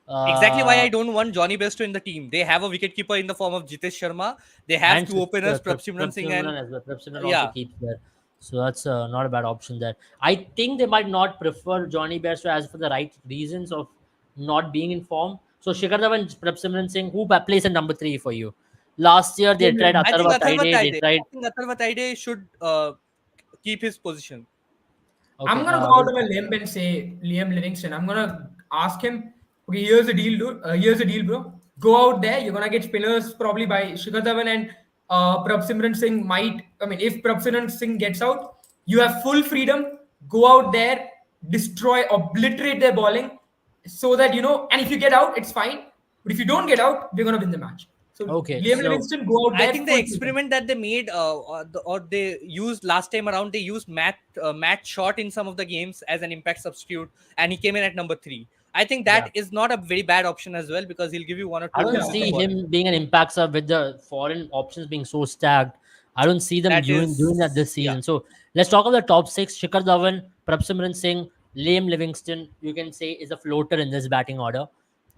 [SPEAKER 2] exactly why
[SPEAKER 1] Uh,
[SPEAKER 2] I don't want Johnny Bairstow in the team. They have a wicketkeeper in the form of Jitesh Sharma. They have
[SPEAKER 1] and
[SPEAKER 2] two openers, Prabhsimran Singh and
[SPEAKER 1] Prabhsimran as well. Prabhsimran also
[SPEAKER 2] yeah,
[SPEAKER 1] keeps there. So that's not a bad option there. I think they might not prefer Johnny Bairstow as for the right reasons of not being in form. So Shikhar Dhawan, Prabhsimran Singh, who plays in number 3 for you? Last year they tried
[SPEAKER 2] I think
[SPEAKER 1] Atharva
[SPEAKER 2] Atharva
[SPEAKER 1] Taide. They
[SPEAKER 2] Taide.
[SPEAKER 1] tried.
[SPEAKER 2] I think Atharva Taide should keep his position.
[SPEAKER 3] I'm
[SPEAKER 1] Okay.
[SPEAKER 3] gonna go out on a limb and say Liam Livingston. I'm gonna ask him, okay, here's the deal, dude. Here's the deal, bro. Go out there. You're gonna get spinners probably by Shikhar Dhawan and Prabhsimran Singh might. I mean, if Prabhsimran Singh gets out, you have full freedom. Go out there, destroy, obliterate their bowling, so that And if you get out, it's fine. But if you don't get out, we're gonna win the match. So
[SPEAKER 1] Okay.
[SPEAKER 3] Liam
[SPEAKER 1] So
[SPEAKER 3] Livingston, go out
[SPEAKER 2] I
[SPEAKER 3] there,
[SPEAKER 2] think the
[SPEAKER 3] full freedom.
[SPEAKER 2] experiment that they made, or they used last time around, they used Matt Short in some of the games as an impact substitute, and he came in at number 3. I think
[SPEAKER 1] yeah,
[SPEAKER 2] that is not a very bad option as well because he'll give you one or
[SPEAKER 1] I
[SPEAKER 2] two
[SPEAKER 1] don't
[SPEAKER 3] Yeah,
[SPEAKER 1] see
[SPEAKER 3] correct.
[SPEAKER 1] him being an impact sub with the foreign options being so stacked. I don't see them
[SPEAKER 2] That
[SPEAKER 1] doing that
[SPEAKER 2] is,
[SPEAKER 1] this
[SPEAKER 2] yeah,
[SPEAKER 1] season. So let's talk about the top 6. Shikhar Dhawan, Prabhsimran Singh, Liam Livingston, you can say is a floater in this batting order.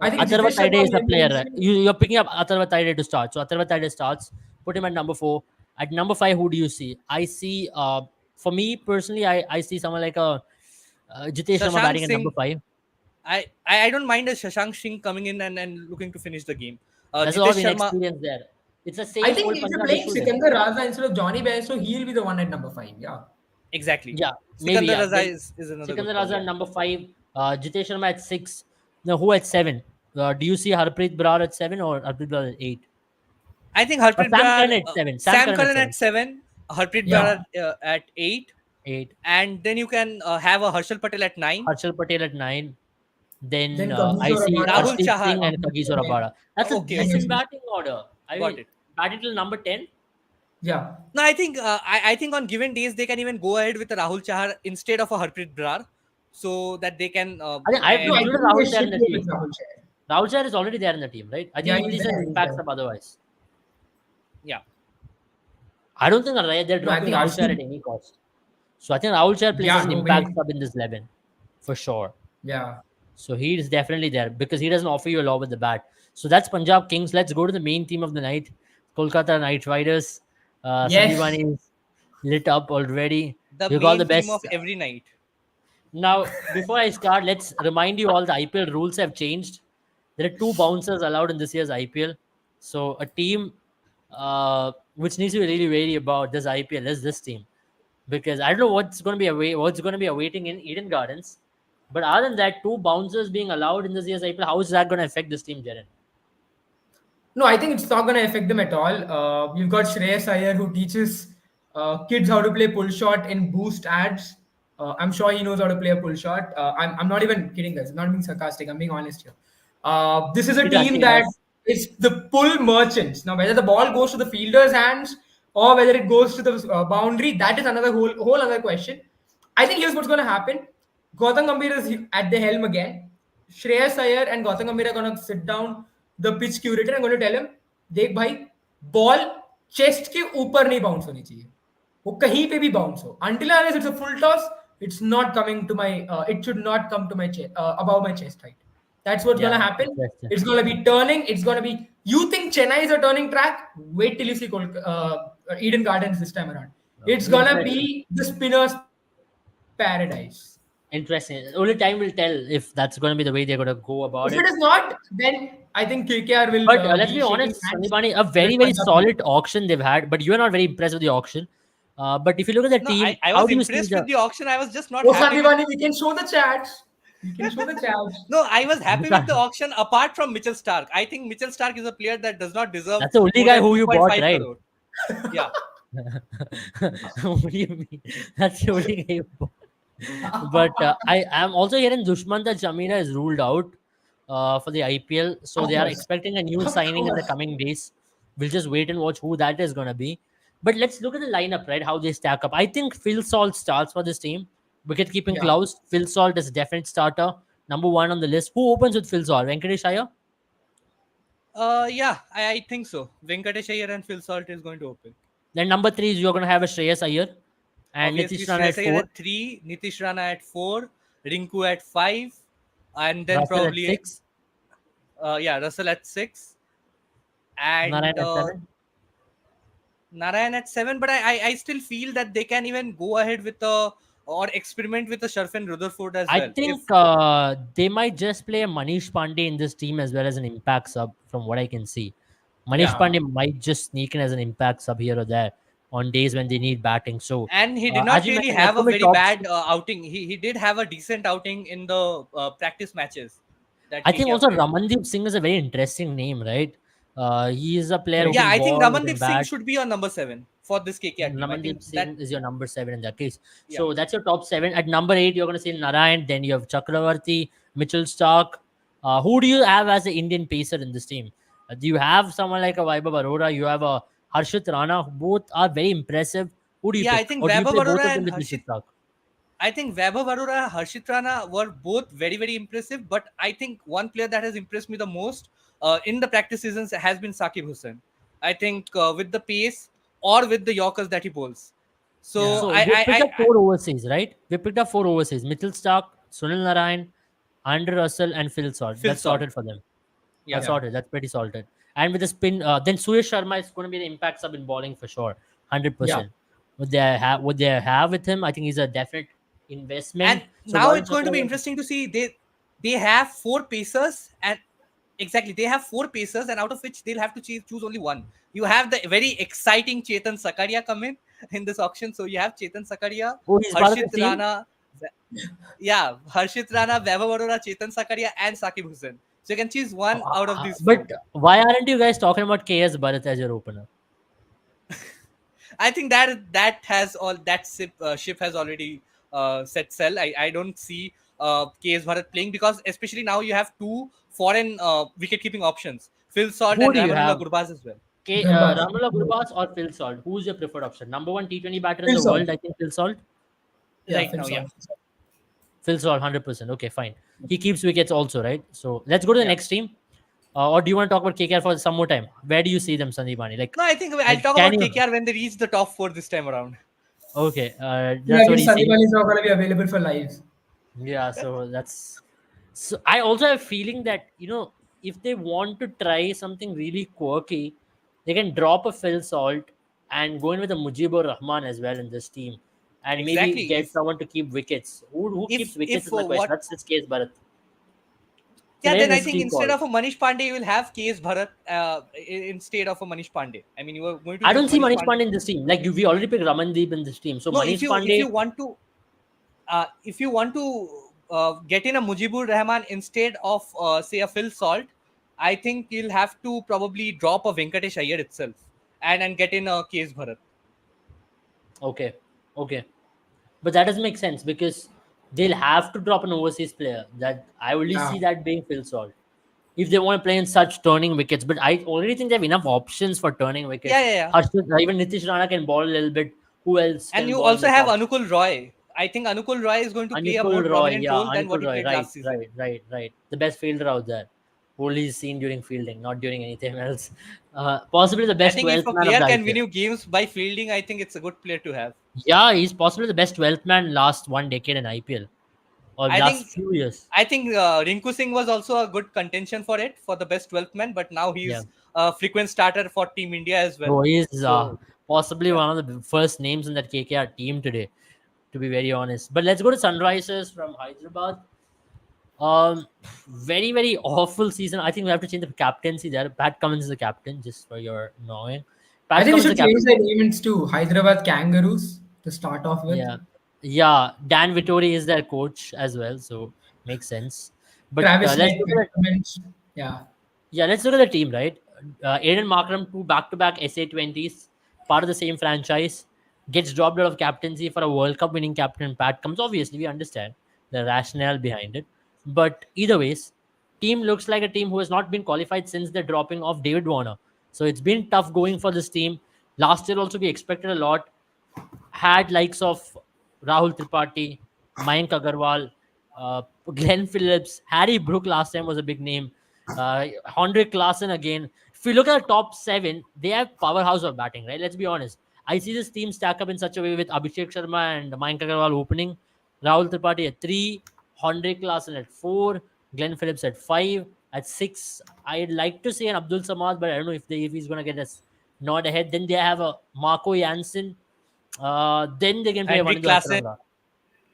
[SPEAKER 3] I think
[SPEAKER 1] Atharva
[SPEAKER 3] Jitesh
[SPEAKER 1] Taide
[SPEAKER 3] Sharma,
[SPEAKER 1] is the
[SPEAKER 3] Liam
[SPEAKER 1] player. Right?
[SPEAKER 3] Livingston.
[SPEAKER 1] You're picking up Atharva Taide to start. So Atharva Taide starts. Put him at number 4. At number 5, who do you see? I see, for me personally, I see someone like a Jitesh Sharma
[SPEAKER 2] Shashank
[SPEAKER 1] batting at number
[SPEAKER 2] Singh.
[SPEAKER 1] 5.
[SPEAKER 2] I don't mind a Shashank Singh coming in and looking to finish the game.
[SPEAKER 1] There's a lot of
[SPEAKER 2] Jitesh Sharma,
[SPEAKER 1] inexperience there. It's the
[SPEAKER 3] I
[SPEAKER 1] same
[SPEAKER 3] think
[SPEAKER 1] old
[SPEAKER 3] if you're
[SPEAKER 1] Punjab
[SPEAKER 3] playing
[SPEAKER 1] issue there.
[SPEAKER 3] Sikandar Raza instead of Johnny Bairstow, he'll be the one at number 5. Yeah.
[SPEAKER 2] exactly.
[SPEAKER 1] Yeah, maybe,
[SPEAKER 2] Sikandar
[SPEAKER 1] yeah.
[SPEAKER 2] Raza
[SPEAKER 1] Then
[SPEAKER 2] is another good
[SPEAKER 1] Sikandar
[SPEAKER 2] call.
[SPEAKER 1] Raza
[SPEAKER 2] Yeah,
[SPEAKER 1] at number 5, Jitesh Sharma at 6. No, who at 7? Do you see Harpreet Brar at 7 or Harpreet Brar at 8?
[SPEAKER 2] I think
[SPEAKER 1] Or
[SPEAKER 2] Harpreet
[SPEAKER 1] Sam
[SPEAKER 2] Brar,
[SPEAKER 1] Curran at 7. Sam
[SPEAKER 2] Sam
[SPEAKER 1] Curran at
[SPEAKER 2] Curran
[SPEAKER 1] 7.
[SPEAKER 2] at 7, Harpreet
[SPEAKER 3] Yeah.
[SPEAKER 2] Brar at 8,
[SPEAKER 1] 8.
[SPEAKER 2] and then you can have a Harshal Patel at 9,
[SPEAKER 1] Harshal Patel at 9. Then
[SPEAKER 3] Then
[SPEAKER 1] I
[SPEAKER 3] Kagishore
[SPEAKER 1] see
[SPEAKER 3] Rabada.
[SPEAKER 2] Rahul
[SPEAKER 1] Arshdeep
[SPEAKER 2] Chahar.
[SPEAKER 1] Singh and Kagishore Rabada. That's a
[SPEAKER 2] Okay, okay,
[SPEAKER 1] decent
[SPEAKER 3] Decent.
[SPEAKER 1] batting order. I
[SPEAKER 2] got
[SPEAKER 1] mean,
[SPEAKER 2] it.
[SPEAKER 1] batting till number 10.
[SPEAKER 3] Yeah.
[SPEAKER 2] No, I think I think on given days they can even go ahead with a Rahul Chahar instead of a Harpreet Brar, so that they can.
[SPEAKER 1] I think I've
[SPEAKER 3] No, I
[SPEAKER 1] included
[SPEAKER 3] think they
[SPEAKER 1] Rahul Chahar
[SPEAKER 3] should
[SPEAKER 1] in the
[SPEAKER 3] go with
[SPEAKER 1] team.
[SPEAKER 3] Rahul Chahar.
[SPEAKER 1] Rahul Chahar is already there in the team, right? I think
[SPEAKER 3] Yeah,
[SPEAKER 1] he
[SPEAKER 3] he's
[SPEAKER 1] plays
[SPEAKER 3] there.
[SPEAKER 1] an
[SPEAKER 3] He's
[SPEAKER 1] impact
[SPEAKER 3] there.
[SPEAKER 1] sub otherwise.
[SPEAKER 2] yeah.
[SPEAKER 1] I don't think they're
[SPEAKER 3] No, I
[SPEAKER 1] dropping
[SPEAKER 3] think
[SPEAKER 1] Rahul Chahar
[SPEAKER 3] RC.
[SPEAKER 1] at any cost. So I think Rahul Chahar plays
[SPEAKER 3] Yeah,
[SPEAKER 1] as an
[SPEAKER 3] no
[SPEAKER 1] impact
[SPEAKER 3] way.
[SPEAKER 1] sub in this 11 for sure.
[SPEAKER 3] Yeah.
[SPEAKER 1] So he is definitely there because he doesn't offer you a lot with the bat. So that's Punjab Kings. Let's go to the main team of the night, Kolkata Knight Riders.
[SPEAKER 3] Yes.
[SPEAKER 1] Sandeepani is lit up already.
[SPEAKER 2] The
[SPEAKER 1] We got the
[SPEAKER 2] main theme
[SPEAKER 1] best.
[SPEAKER 2] of every night.
[SPEAKER 1] Now, before I start, let's remind you all the IPL rules have changed. There are 2 bouncers allowed in this year's IPL. So a team which needs to be really wary about this IPL is this team, because I don't know what's going to be awaiting in Eden Gardens. But other than that, 2 bouncers being allowed in this year's IPL, how is that going to affect this team, Jaren?
[SPEAKER 3] No, I think it's not going to affect them at all. You've got Shreyas Iyer who teaches kids how to play pull shot in Boost ads. I'm sure he knows how to play a pull shot. I'm not even kidding, guys. I'm not being sarcastic. I'm being honest here. This is a
[SPEAKER 1] He does,
[SPEAKER 3] team
[SPEAKER 1] he
[SPEAKER 3] that
[SPEAKER 1] does.
[SPEAKER 3] is the pull merchants. Now, whether the ball goes to the fielder's hands or whether it goes to the boundary, that is another whole other question. I think here's what's going to happen. Gautam Gambhir is at the helm again. Shreyas Iyer and Gautam Gambhir are going to sit down the pitch curator I'm going to tell him देख भाई ball chest के ऊपर नहीं bounce होनी चाहिए वो कहीं पे भी बाउंस हो until unless it's a full toss it's not coming to my it should not come to my chest above my chest height. That's what's going
[SPEAKER 1] Yeah,
[SPEAKER 3] to happen.
[SPEAKER 1] interesting.
[SPEAKER 3] It's going to be turning. It's going to be, you think Chennai is a turning track, wait till you see Eden Gardens this time around. It's going to
[SPEAKER 1] Interesting.
[SPEAKER 3] be the spinner's paradise.
[SPEAKER 1] Interesting. Only time will tell if that's going to be the way they're going to go about
[SPEAKER 3] If
[SPEAKER 1] it.
[SPEAKER 3] it is not, then I think KKR will
[SPEAKER 1] But let's
[SPEAKER 3] be
[SPEAKER 1] be
[SPEAKER 3] shaking
[SPEAKER 1] honest,
[SPEAKER 3] hands
[SPEAKER 1] Sandeepani, a
[SPEAKER 3] with
[SPEAKER 1] very, very
[SPEAKER 3] Punjab.
[SPEAKER 1] solid auction they've had, but you are not very impressed with the auction. But if you look at the
[SPEAKER 2] No,
[SPEAKER 1] team,
[SPEAKER 2] I
[SPEAKER 1] how
[SPEAKER 2] was
[SPEAKER 1] do you see
[SPEAKER 2] impressed
[SPEAKER 1] the.
[SPEAKER 2] with the auction. I was just not
[SPEAKER 3] Oh,
[SPEAKER 2] happy with.
[SPEAKER 3] Sandivani, we can show the chats. We can show the chats.
[SPEAKER 2] No, I was
[SPEAKER 1] You
[SPEAKER 2] happy with
[SPEAKER 1] can't-
[SPEAKER 2] the auction apart from Mitchell Stark. I think Mitchell Stark is a player that does not deserve
[SPEAKER 1] That's the only
[SPEAKER 2] more
[SPEAKER 1] guy
[SPEAKER 2] than
[SPEAKER 1] who you bought,
[SPEAKER 2] 2.5
[SPEAKER 1] right?
[SPEAKER 2] crore. Yeah.
[SPEAKER 1] What do you mean? That's the only guy you bought. But I am also hearing Dushmanta Jamira is ruled out for the IPL. So
[SPEAKER 3] Of
[SPEAKER 1] they are
[SPEAKER 3] course.
[SPEAKER 1] expecting a new
[SPEAKER 3] Of
[SPEAKER 1] signing in the
[SPEAKER 3] course.
[SPEAKER 1] coming days. We'll just wait and watch who that is going to be. But let's look at the lineup, right? How they stack up. I think Phil Salt starts for this team Wicket keeping
[SPEAKER 3] Yeah.
[SPEAKER 1] Klaus. Phil Salt is a definite starter. Number one on the list. Who opens with Phil Salt? Venkatesh Iyer?
[SPEAKER 2] Yeah, I think so. Venkatesh Iyer and Phil Salt is going to open.
[SPEAKER 1] Then number three is you're going to have a Shreyas Iyer and
[SPEAKER 2] Obviously,
[SPEAKER 1] Nitish Rana at
[SPEAKER 2] Shreyas Iyer
[SPEAKER 1] four.
[SPEAKER 2] at 3, Nitish Rana at 4, Rinku at 5, and then
[SPEAKER 1] Russell at
[SPEAKER 2] probably,
[SPEAKER 1] six.
[SPEAKER 2] yeah, Russell at 6,
[SPEAKER 1] Narayan
[SPEAKER 2] and
[SPEAKER 1] at seven.
[SPEAKER 2] Narayan at 7. But I still feel that they can even go ahead with or experiment with the Sharfin Rutherford as
[SPEAKER 1] I
[SPEAKER 2] well. If
[SPEAKER 1] think they might just play a Manish Pandey in this team as well as an impact sub, from what I can see. Manish
[SPEAKER 3] Yeah.
[SPEAKER 1] Pandey might just sneak in as an impact sub here or there on days when they need batting. So,
[SPEAKER 2] and he did
[SPEAKER 1] as
[SPEAKER 2] not
[SPEAKER 1] you
[SPEAKER 2] really
[SPEAKER 1] mentioned, as
[SPEAKER 2] have
[SPEAKER 1] for
[SPEAKER 2] a
[SPEAKER 1] my
[SPEAKER 2] very
[SPEAKER 1] top
[SPEAKER 2] bad
[SPEAKER 1] six,
[SPEAKER 2] outing. He did have a decent outing in the practice matches that
[SPEAKER 1] I think
[SPEAKER 2] KKR
[SPEAKER 1] also
[SPEAKER 2] played.
[SPEAKER 1] Ramandeep Singh is a very interesting name, right? He is a player who
[SPEAKER 3] Correct.
[SPEAKER 2] Yeah,
[SPEAKER 1] can
[SPEAKER 2] I think
[SPEAKER 1] ball, who can
[SPEAKER 2] Ramandeep Singh
[SPEAKER 1] bat.
[SPEAKER 2] should be on number 7 for this KKR team. I think
[SPEAKER 1] Ramandeep
[SPEAKER 2] that,
[SPEAKER 1] Singh is your number seven in that case.
[SPEAKER 2] yeah.
[SPEAKER 1] So that's your top seven. At number eight, you're going to see Narayan. Then you have Chakravarti, Mitchell Stark. Who do you have as the Indian pacer in this team? Do you have someone like a Vaibhav Arora? You have a Harshit Rana. Both are very impressive. Who do you
[SPEAKER 2] Yeah, I
[SPEAKER 1] pick?
[SPEAKER 2] think
[SPEAKER 1] Or do you
[SPEAKER 2] Vaibhav
[SPEAKER 1] play both
[SPEAKER 2] Arora
[SPEAKER 1] of them
[SPEAKER 2] and
[SPEAKER 1] with Mitchell
[SPEAKER 2] Harshit.
[SPEAKER 1] Stark?
[SPEAKER 2] I think Vaibhav Arora and Harshit Rana were both very, very impressive. But I think one player that has impressed me the most in the practice seasons has been Sakib Hussain. I think with the pace or with the Yorkers that he bowls. So
[SPEAKER 3] Yeah.
[SPEAKER 1] So we picked up four overseas, right? We picked up four overseas. Mitchell Stark, Sunil Narayan, Andre Russell, and Phil Salt.
[SPEAKER 2] Phil
[SPEAKER 1] That's
[SPEAKER 2] Salt.
[SPEAKER 1] sorted for them. That's
[SPEAKER 2] Yeah.
[SPEAKER 3] Yeah.
[SPEAKER 1] sorted. That's pretty sorted. And with the spin, then Suyash Sharma is going to be the impact sub in bowling for sure,
[SPEAKER 3] Yeah.
[SPEAKER 1] 100%. What they have with him, I think he's a definite
[SPEAKER 2] And
[SPEAKER 1] investment. So
[SPEAKER 2] now
[SPEAKER 1] Warren
[SPEAKER 2] it's going to be
[SPEAKER 1] Chakravarti,
[SPEAKER 2] interesting to see they have 4 pacers, and exactly they have 4 pacers, and out of which they'll have to choose only one. You have the very exciting Chetan Sakaria come in this auction. So you have Chetan Sakaria,
[SPEAKER 1] oh, he's part of
[SPEAKER 2] Harshit
[SPEAKER 1] this team.
[SPEAKER 2] Rana, yeah, Harshit Rana, Vaibhav Arora, Chetan Sakaria, and Sakib Hussain. So you can choose one out of these four.
[SPEAKER 1] But why aren't you guys talking about KS Bharat as your opener?
[SPEAKER 2] I think that has all that ship has already set sail. I don't see KS Bharat playing, because especially now you have two foreign wicket keeping options, Phil Salt
[SPEAKER 1] Who
[SPEAKER 2] and
[SPEAKER 1] do you
[SPEAKER 2] Ramanullah
[SPEAKER 1] have?
[SPEAKER 2] Gurbaz as well.
[SPEAKER 3] Gurbaz.
[SPEAKER 1] Ramala Gurbaz or Phil Salt? Who's your preferred option? Number one T20 batter in
[SPEAKER 3] Phil
[SPEAKER 1] the
[SPEAKER 3] Salt.
[SPEAKER 1] world, I think Phil Salt.
[SPEAKER 3] Yeah.
[SPEAKER 2] Right
[SPEAKER 3] Phil
[SPEAKER 2] now, yeah,
[SPEAKER 3] Salt.
[SPEAKER 1] Phil Salt, 100%. Okay, fine. He keeps wickets also, right? So let's go to the
[SPEAKER 2] yeah.
[SPEAKER 1] next team. Or do you want to talk about KKR for some more time? Where do you see them, Sandeepani?
[SPEAKER 2] No, I think I'll talk
[SPEAKER 1] Can
[SPEAKER 2] about
[SPEAKER 1] you?
[SPEAKER 2] KKR when they reach the top 4 this time around.
[SPEAKER 1] Okay,
[SPEAKER 3] Yeah,
[SPEAKER 1] that's what
[SPEAKER 3] because
[SPEAKER 1] he's saying.
[SPEAKER 3] Sunnyval is not going to be available for lives.
[SPEAKER 1] Yeah, so that's. So I also have a feeling that if they want to try something really quirky, they can drop a Phil Salt and go in with a Mujibur Rahman as well in this team, and maybe
[SPEAKER 2] Exactly.
[SPEAKER 1] get someone to keep wickets. Who keeps wickets
[SPEAKER 2] If
[SPEAKER 1] is my question.
[SPEAKER 2] what
[SPEAKER 1] That's his case, Bharat. It's a
[SPEAKER 2] Yeah,
[SPEAKER 1] very
[SPEAKER 2] then I think
[SPEAKER 1] risky
[SPEAKER 2] instead
[SPEAKER 1] call.
[SPEAKER 2] of a Manish Pandey, you will have KS Bharat instead of a Manish Pandey. I mean, you are going to
[SPEAKER 1] I
[SPEAKER 2] use
[SPEAKER 1] don't see
[SPEAKER 2] Manish
[SPEAKER 1] Manish
[SPEAKER 2] Pandey.
[SPEAKER 1] Pandey in this team. Like we already picked Ramandeep in this team, so
[SPEAKER 2] No,
[SPEAKER 1] Manish
[SPEAKER 2] if
[SPEAKER 1] Pandey.
[SPEAKER 2] you want to if you want to get in a Mujibur Rahman instead of say a Phil Salt, I think you'll have to probably drop a Venkatesh Iyer itself and get in a KS Bharat.
[SPEAKER 1] Okay, okay, but that doesn't make sense because they'll have to drop an overseas player. That I only
[SPEAKER 3] Yeah.
[SPEAKER 1] see that being Phil Salt if they want to play in such turning wickets. But I already think they have enough options for turning
[SPEAKER 2] Yeah,
[SPEAKER 1] wickets.
[SPEAKER 2] yeah, yeah.
[SPEAKER 1] Even Nitish Rana can ball a little bit. Who else
[SPEAKER 2] And
[SPEAKER 1] can
[SPEAKER 2] you
[SPEAKER 1] ball in
[SPEAKER 2] also
[SPEAKER 1] the
[SPEAKER 2] have
[SPEAKER 1] top?
[SPEAKER 2] Anukul Roy. I think Anukul Roy is going to play a more
[SPEAKER 1] Anukul Roy,
[SPEAKER 2] prominent
[SPEAKER 1] yeah,
[SPEAKER 2] role than what
[SPEAKER 1] Anukul
[SPEAKER 2] he
[SPEAKER 1] Roy,
[SPEAKER 2] played
[SPEAKER 1] right,
[SPEAKER 2] last season.
[SPEAKER 1] right. The best fielder out there. Only seen during fielding, not during anything else. Possibly the
[SPEAKER 2] I
[SPEAKER 1] best
[SPEAKER 2] think if
[SPEAKER 1] 12th
[SPEAKER 2] a
[SPEAKER 1] man of
[SPEAKER 2] player
[SPEAKER 1] the
[SPEAKER 2] can win
[SPEAKER 1] IPL.
[SPEAKER 2] you games by fielding, I think it's a good player to have.
[SPEAKER 1] Yeah, he's possibly the best 12th man last one decade in IPL or
[SPEAKER 2] I
[SPEAKER 1] last
[SPEAKER 2] think
[SPEAKER 1] few years.
[SPEAKER 2] Rinku Singh was also a good contention for it for the best 12th man, but now
[SPEAKER 1] Yeah.
[SPEAKER 2] he's a frequent starter for Team India as well.
[SPEAKER 1] So he's
[SPEAKER 2] So
[SPEAKER 1] possibly
[SPEAKER 2] yeah,
[SPEAKER 1] one of the first names in that KKR team today, to be very honest. But let's go to Sunrisers from Hyderabad. Very, very awful season. I think we have to change the captaincy there. Pat Cummins is the captain, just for your knowing.
[SPEAKER 3] I
[SPEAKER 1] Pat
[SPEAKER 3] think we
[SPEAKER 1] Cummins is
[SPEAKER 3] should
[SPEAKER 1] the
[SPEAKER 3] change
[SPEAKER 1] captain.
[SPEAKER 3] the names to Hyderabad Kangaroos to start off with.
[SPEAKER 1] Yeah. Yeah. Dan Vittori is their coach as well, so makes sense. But
[SPEAKER 3] Travis
[SPEAKER 1] let's
[SPEAKER 3] Knight,
[SPEAKER 1] look at
[SPEAKER 3] yeah.
[SPEAKER 1] Yeah, let's look at the team, right? Aiden Markram, two back-to-back SA20s, part of the same franchise, gets dropped out of captaincy for a World Cup winning captain, Pat comes. Obviously, we understand the rationale behind it. But either ways, team looks like a team who has not been qualified since the dropping of David Warner. So it's been tough going for this team. Last year also we expected a lot. Had likes of Rahul Tripathi, Mayank Agarwal, Glenn Phillips, Harry Brook last time was a big name. Hendrik Klaasen again. If you look at the top seven, they have powerhouse of batting, right? Let's be honest. I see this team stack up in such a way with Abhishek Sharma and Mayank Agarwal opening, Rahul Tripathi at three, Hendrik Klaasen at four, Glenn Phillips at five, at six. I'd like to say an Abdul Samad, but I don't know if he's gonna get us nod ahead. Then they have a Marco Jansen. Then they can play
[SPEAKER 2] Henrik
[SPEAKER 1] Vanindu
[SPEAKER 2] Klassen.
[SPEAKER 1] Hasaranga.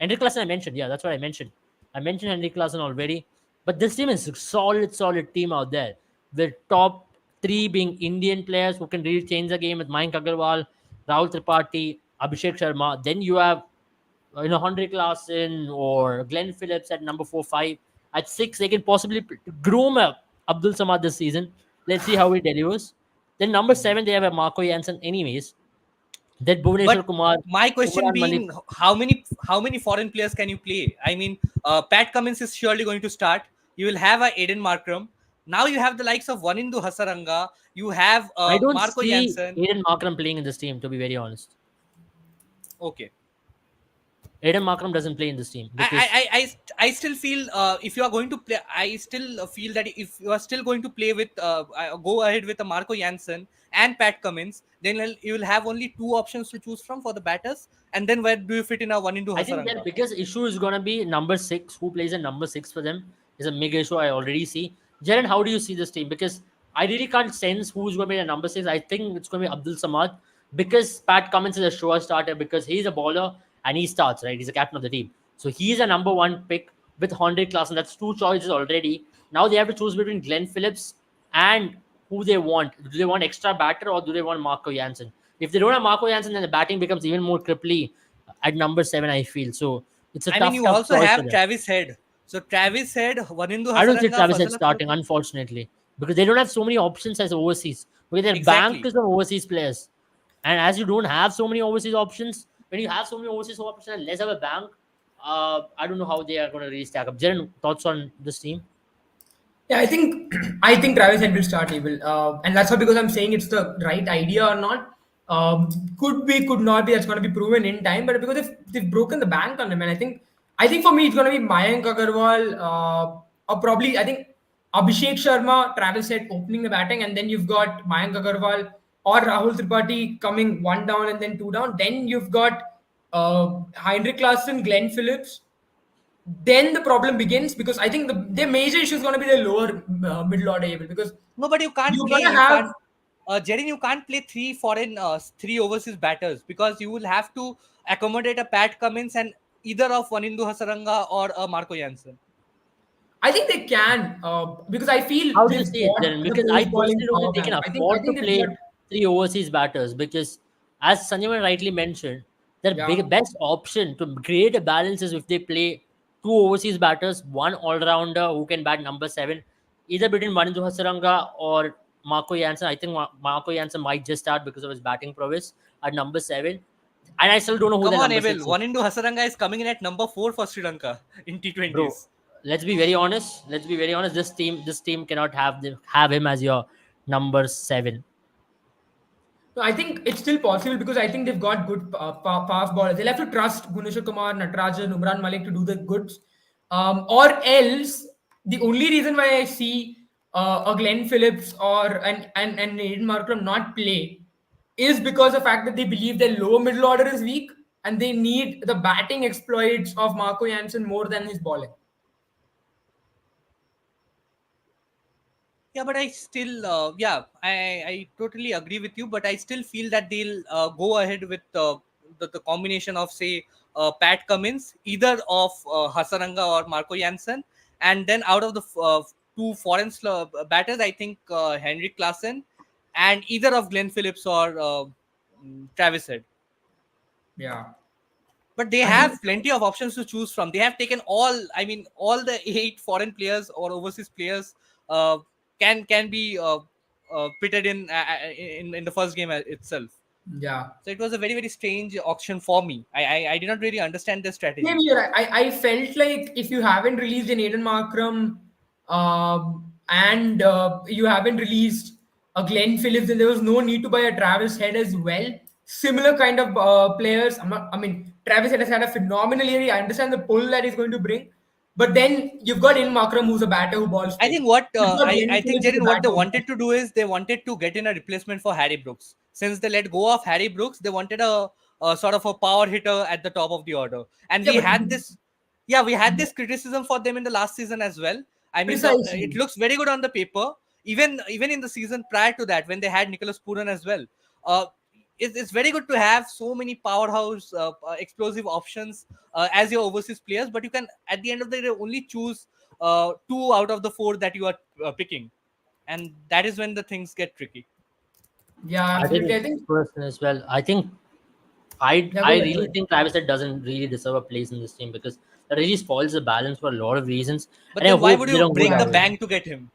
[SPEAKER 1] Henrik Klassen, I mentioned. Yeah, that's what I mentioned. I mentioned Henrik Klassen already. But this team is a solid team out there. The top three being Indian players who can really change the game with Mayank Agarwal, Rahul Tripathi, Abhishek Sharma. Then you have Henrik Klassen or Glenn Phillips at number 4, 5. At 6, they can possibly groom Abdul Samad this season. Let's see how he delivers. Then number 7, they have a Marco Jansen anyways. Then
[SPEAKER 2] But
[SPEAKER 1] Bhuvneshwar Kumar,
[SPEAKER 2] my question
[SPEAKER 1] Umran Malik.
[SPEAKER 2] being, how many foreign players can you play? I mean, Pat Cummins is surely going to start. You will have a Aiden Markram. Now you have the likes of Vanindu Hasaranga. You have
[SPEAKER 1] I don't
[SPEAKER 2] Marco
[SPEAKER 1] see
[SPEAKER 2] Jansen.
[SPEAKER 1] Aiden Markram playing in this team, to be very honest.
[SPEAKER 2] Okay.
[SPEAKER 1] Aiden Markram doesn't play in this team because
[SPEAKER 2] I still feel if you are going to play, I still feel that if you are still going to play with go ahead with a Marco Jansen and Pat Cummins, then you will have only two options to choose from for the batters. And then where do you fit in a one into
[SPEAKER 1] I think their
[SPEAKER 2] Hasaranga?
[SPEAKER 1] biggest issue is going to be number 6. Who plays in number 6 for them is a big issue I already see. Jaren, how do you see this team? Because I really can't sense who's going to be the number 6. I think it's going to be Abdul Samad because Pat Cummins is a sure starter because he's a bowler and he starts, right? He's a captain of the team. So he's a number 1 pick with Hendrik Klaasen. That's 2 choices already. Now they have to choose between Glenn Phillips and who they want. Do they want extra batter or do they want Marco Jansen? If they don't have Marco Jansen, then the batting becomes even more cripply at number 7, I feel. So it's a
[SPEAKER 2] I mean,
[SPEAKER 1] tough,
[SPEAKER 2] you
[SPEAKER 1] tough
[SPEAKER 2] also
[SPEAKER 1] choice for
[SPEAKER 2] have
[SPEAKER 1] them.
[SPEAKER 2] Travis Head. So Travis Head, Vanindu
[SPEAKER 1] I don't see
[SPEAKER 2] Hasaranga,
[SPEAKER 1] Travis Head
[SPEAKER 2] Fazal
[SPEAKER 1] starting,
[SPEAKER 2] Akhtar.
[SPEAKER 1] unfortunately, because they don't have so many options as overseas. Because their bank
[SPEAKER 2] Exactly.
[SPEAKER 1] is of overseas players. And as you don't have so many overseas options, when you have so many overseas options and less of a bank, I don't know how they are going to really stack up. Jaren, thoughts on this team?
[SPEAKER 3] Yeah, I think I think Travis Head will start evil, and that's not because I'm saying it's the right idea or not. Could be, could not be. That's going to be proven in time. But because they've broken the bank on him, and I think for me it's going to be Mayank Agarwal, or probably I think Abhishek Sharma, Travis Head opening the batting, and then you've got Mayank Agarwal or Rahul Tripathi coming one down and then two down. Then you've got Heinrich Klaassen, Glenn Phillips, then the problem begins because I think the major issue is going to be the lower middle order able because
[SPEAKER 2] No, but you can't
[SPEAKER 3] you're
[SPEAKER 2] play.
[SPEAKER 3] going to
[SPEAKER 2] You
[SPEAKER 3] have.
[SPEAKER 2] can't. Jerry, you can't play three overseas batters because you will have to accommodate a Pat Cummins and either of Vanindu Hasaranga or a Marco Jansen.
[SPEAKER 3] I think they can because I feel
[SPEAKER 1] How do you
[SPEAKER 3] they've
[SPEAKER 1] see it,
[SPEAKER 3] got
[SPEAKER 1] Jaren?
[SPEAKER 3] the
[SPEAKER 1] Because I
[SPEAKER 3] post bowling
[SPEAKER 1] personally don't think
[SPEAKER 3] power
[SPEAKER 1] they can
[SPEAKER 3] man. I
[SPEAKER 1] afford to
[SPEAKER 3] think they've got.
[SPEAKER 1] play 3 overseas batters because, as Sanjaman rightly mentioned, their
[SPEAKER 3] Yeah.
[SPEAKER 1] best option to create a balance is if they play 2 overseas batters, one all-rounder who can bat number 7, either between Manindu Hasaranga or Marco Jansen. I think Marco Jansen might just start because of his batting prowess at number 7. And I still don't know who
[SPEAKER 2] Come
[SPEAKER 1] the
[SPEAKER 2] on,
[SPEAKER 1] number
[SPEAKER 2] Abel.
[SPEAKER 1] 6 is.
[SPEAKER 2] Vanindu Hasaranga is coming in at number 4 for Sri Lanka in
[SPEAKER 1] Bro,
[SPEAKER 2] T20s.
[SPEAKER 1] let's be very honest. Let's be very honest. This team cannot have him as your number 7.
[SPEAKER 3] No, I think it's still possible because I think they've got good fast ballers. They'll have to trust Bhuvneshwar Kumar, Natarajan, Umran Malik to do the goods. Or else, the only reason why I see a Glenn Phillips or an Aiden Markram not play is because the fact that they believe their lower middle order is weak and they need the batting exploits of Marco Jansen more than his bowling.
[SPEAKER 2] Yeah, but I still, I totally agree with you. But I still feel that they'll go ahead with the combination of say Pat Cummins, either of Hasaranga or Marco Jansen, and then out of the two foreign batters, I think Henrik Klaasen and either of Glenn Phillips or Travis Head.
[SPEAKER 3] Yeah.
[SPEAKER 2] But they
[SPEAKER 3] I think
[SPEAKER 2] have plenty of options to choose from. They have taken all the 8 foreign players or overseas players uh, can be pitted in the first game itself.
[SPEAKER 3] yeah.
[SPEAKER 2] So it was a very strange auction for me. I did not really understand the
[SPEAKER 3] Maybe
[SPEAKER 2] strategy.
[SPEAKER 3] you're right. I felt like if you haven't released an Aiden Markram and you haven't released a Glenn Phillips, then there was no need to buy a Travis Head as well. Similar kind of players. I mean, Travis Head has had a phenomenal year. I understand the pull that he's going to bring. But then you've got In Makram, who's a batter who balls
[SPEAKER 2] I
[SPEAKER 3] straight.
[SPEAKER 2] think what
[SPEAKER 3] You've got
[SPEAKER 2] I
[SPEAKER 3] Dennis
[SPEAKER 2] think
[SPEAKER 3] Phillips, who's a
[SPEAKER 2] Jaden, what they
[SPEAKER 3] batter who balls
[SPEAKER 2] wanted to do is they wanted to get in a replacement for Harry Brooks. Since they let go of Harry Brooks, they wanted a sort of a power hitter at the top of the order. And
[SPEAKER 3] yeah,
[SPEAKER 2] we
[SPEAKER 3] but
[SPEAKER 2] had this, yeah, we had this criticism for them in the last season as well. I mean, it
[SPEAKER 3] precisely.
[SPEAKER 2] looks very good on the paper. Even in the season prior to that, when they had Nicholas Pooran as well. Uh, it's very good to have so many powerhouse, explosive options as your overseas players, but you can at the end of the day only choose two out of the four that you are picking, and that is when the things get tricky.
[SPEAKER 3] Yeah,
[SPEAKER 1] I
[SPEAKER 3] absolutely.
[SPEAKER 1] think
[SPEAKER 3] I think.
[SPEAKER 1] person as well. I think I
[SPEAKER 3] Yeah,
[SPEAKER 1] I
[SPEAKER 3] go ahead. Go
[SPEAKER 1] really
[SPEAKER 3] ahead.
[SPEAKER 1] think Travis Head doesn't really deserve a place in this team because that really spoils the balance for a lot of reasons.
[SPEAKER 2] But
[SPEAKER 1] And I
[SPEAKER 2] then why
[SPEAKER 1] hope
[SPEAKER 2] would
[SPEAKER 1] they
[SPEAKER 2] you
[SPEAKER 1] don't go
[SPEAKER 2] break
[SPEAKER 3] Yeah,
[SPEAKER 2] the
[SPEAKER 1] that way.
[SPEAKER 2] bank to get him?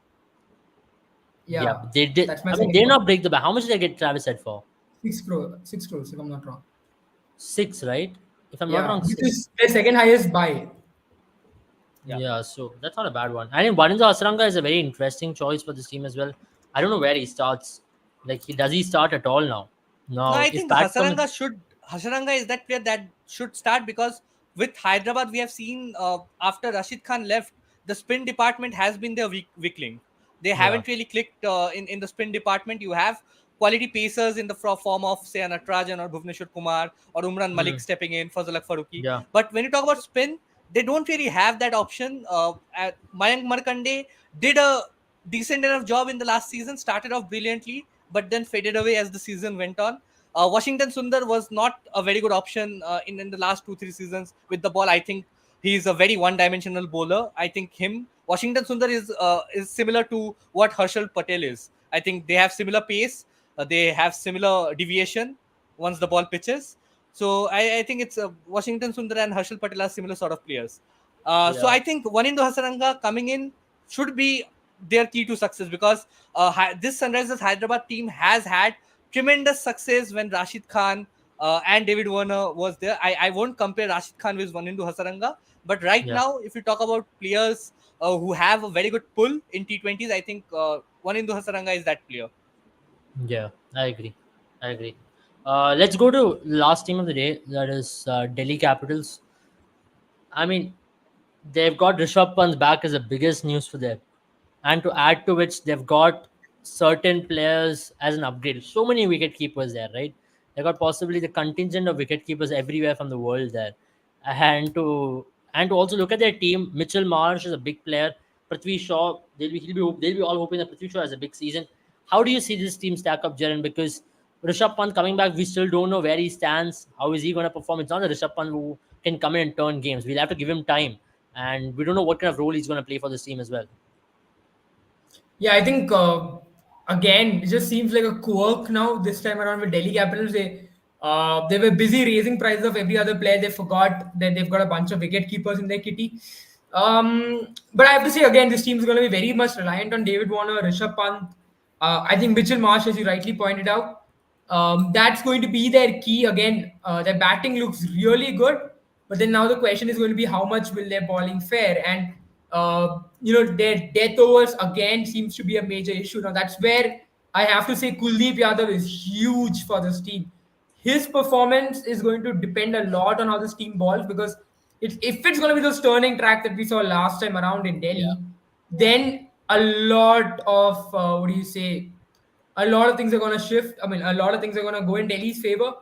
[SPEAKER 1] Yeah,
[SPEAKER 3] yeah.
[SPEAKER 1] but they did.
[SPEAKER 3] That's my
[SPEAKER 1] I mean,
[SPEAKER 3] second
[SPEAKER 1] they did
[SPEAKER 3] point.
[SPEAKER 1] not break the bank. How much did they get Travis Head for?
[SPEAKER 3] 6 crore, 6 crores, if I'm not wrong.
[SPEAKER 1] Six, right? If I'm not
[SPEAKER 3] Yeah,
[SPEAKER 1] wrong,
[SPEAKER 3] which
[SPEAKER 1] six.
[SPEAKER 3] is their second highest buy.
[SPEAKER 2] Yeah.
[SPEAKER 1] Yeah, so that's not a bad one. I think Vaninda Asranga is a very interesting choice for this team as well. I don't know where he starts. Like, does he start at all now?
[SPEAKER 2] No,
[SPEAKER 1] Now,
[SPEAKER 2] I
[SPEAKER 1] if
[SPEAKER 2] think
[SPEAKER 1] Pat comes,
[SPEAKER 2] Hasaranga is that player that should start, because with Hyderabad we have seen after Rashid Khan left, the spin department has been their weak link. They
[SPEAKER 1] yeah,
[SPEAKER 2] haven't really clicked in the spin department. You have quality pacers in the form of say an Natrajan or Bhuvneshwar Kumar or Umran Malik
[SPEAKER 1] mm,
[SPEAKER 2] stepping in, Fazalak Faruqi.
[SPEAKER 1] yeah,
[SPEAKER 2] But when you talk about spin, they don't really have that option. Mayank Markande did a decent enough job in the last season, started off brilliantly, but then faded away as the season went on. Washington Sundar was not a very good option in the last 2-3 seasons with the ball. I think he's a very one-dimensional bowler. I think Washington Sundar is similar to what Harshal Patel is. I think they have similar pace. They have similar deviation once the ball pitches. So I think it's Washington Sundar and Harshal Patel are similar sort of players. So
[SPEAKER 1] yeah,
[SPEAKER 2] I think Wanindu Hasaranga coming in should be their key to success, because this Sunrisers Hyderabad team has had tremendous success when Rashid Khan and David Warner was there. I won't compare Rashid Khan with Wanindu Hasaranga, but right
[SPEAKER 1] yeah,
[SPEAKER 2] now, if you talk about players who have a very good pull in T20s, I think Wanindu Hasaranga is that player.
[SPEAKER 1] yeah. I agree. I agree. Let's go to last team of the day. That is Delhi Capitals. I mean, they've got Rishabh Pant back as the biggest news for them. And to add to which, they've got certain players as an upgrade. So many wicket keepers there, right? They've got possibly the contingent of wicket keepers everywhere from the world there. And to also look at their team, Mitchell Marsh is a big player. Prithvi Shaw, they'll be all hoping that Prithvi Shaw has a big season. How do you see this team stack up, Jaren? Because Rishabh Pant coming back, we still don't know where he stands. How is he going to perform? It's not the Rishabh Pant who can come in and turn games. We'll have to give him time, and we don't know what kind of role he's going to play for this team as well.
[SPEAKER 3] Yeah, I think again, it just seems like a quirk now. This time around with Delhi Capitals, they were busy raising prices of every other player. They forgot that they've got a bunch of wicket keepers in their kitty. But I have to say again, this team is going to be very much reliant on David Warner, Rishabh Pant. I think Mitchell Marsh, as you rightly pointed out, that's going to be their key again. Their batting looks really good, but then now the question is going to be how much will their bowling fare, and their death overs again seems to be a major issue. Now that's where I have to say Kuldeep Yadav is huge for this team. His performance is going to depend a lot on how this team balls, because if it's going to be those turning track that we saw last time around in
[SPEAKER 1] Yeah.
[SPEAKER 3] Delhi, then a lot of what do you say? A lot of things are going to shift. I mean, a lot of things are going to go in Delhi's favor.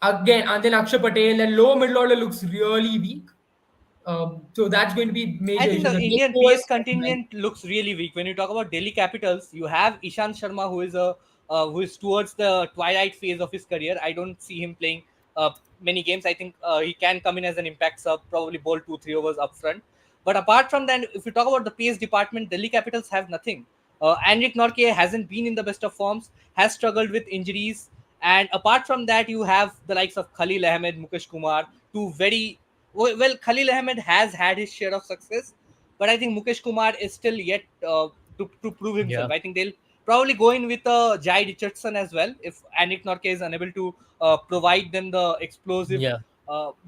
[SPEAKER 3] Again, and then Akshay Patel, the low middle order looks really weak. So that's going to be
[SPEAKER 2] I
[SPEAKER 3] major
[SPEAKER 2] think
[SPEAKER 3] issues.
[SPEAKER 2] the
[SPEAKER 3] The death
[SPEAKER 2] Indian
[SPEAKER 3] overs,
[SPEAKER 2] PS contingent looks really weak. When you talk about Delhi Capitals, you have Ishant Sharma, who is towards the twilight phase of his career. I don't see him playing many games. I think he can come in as an impact sub, probably bowl 2-3 overs up front. But apart from that, if you talk about the pace department, Delhi Capitals have nothing. Anrik Norke hasn't been in the best of forms, has struggled with injuries, and apart from that, you have the likes of Khalil Ahmed, Mukesh Kumar, two very well, Khalil Ahmed has had his share of success, but I think Mukesh Kumar is still yet to prove himself.
[SPEAKER 1] Yeah,
[SPEAKER 2] I think they'll probably go in with Jai Richardson as well if Anik Norke is unable to provide them the explosive
[SPEAKER 1] yeah,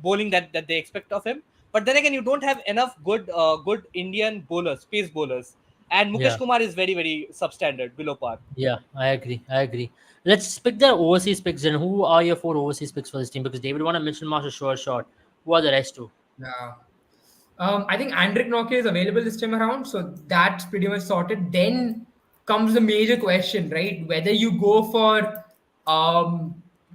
[SPEAKER 2] bowling that they expect of him. But then again, you don't have enough good Indian bowlers, pace bowlers. and Mukesh
[SPEAKER 1] Yeah,
[SPEAKER 2] Kumar is very, very substandard, below par.
[SPEAKER 1] yeah, I agree. I agree. Let's pick the overseas picks. And who are your four overseas picks for this team? Because David won a Mitchell Marsh, a sure shot. Who are the rest two?
[SPEAKER 3] Yeah. I think Andrik Nokia is available this time around, so that's pretty much sorted. Then comes the major question, right? Whether you go for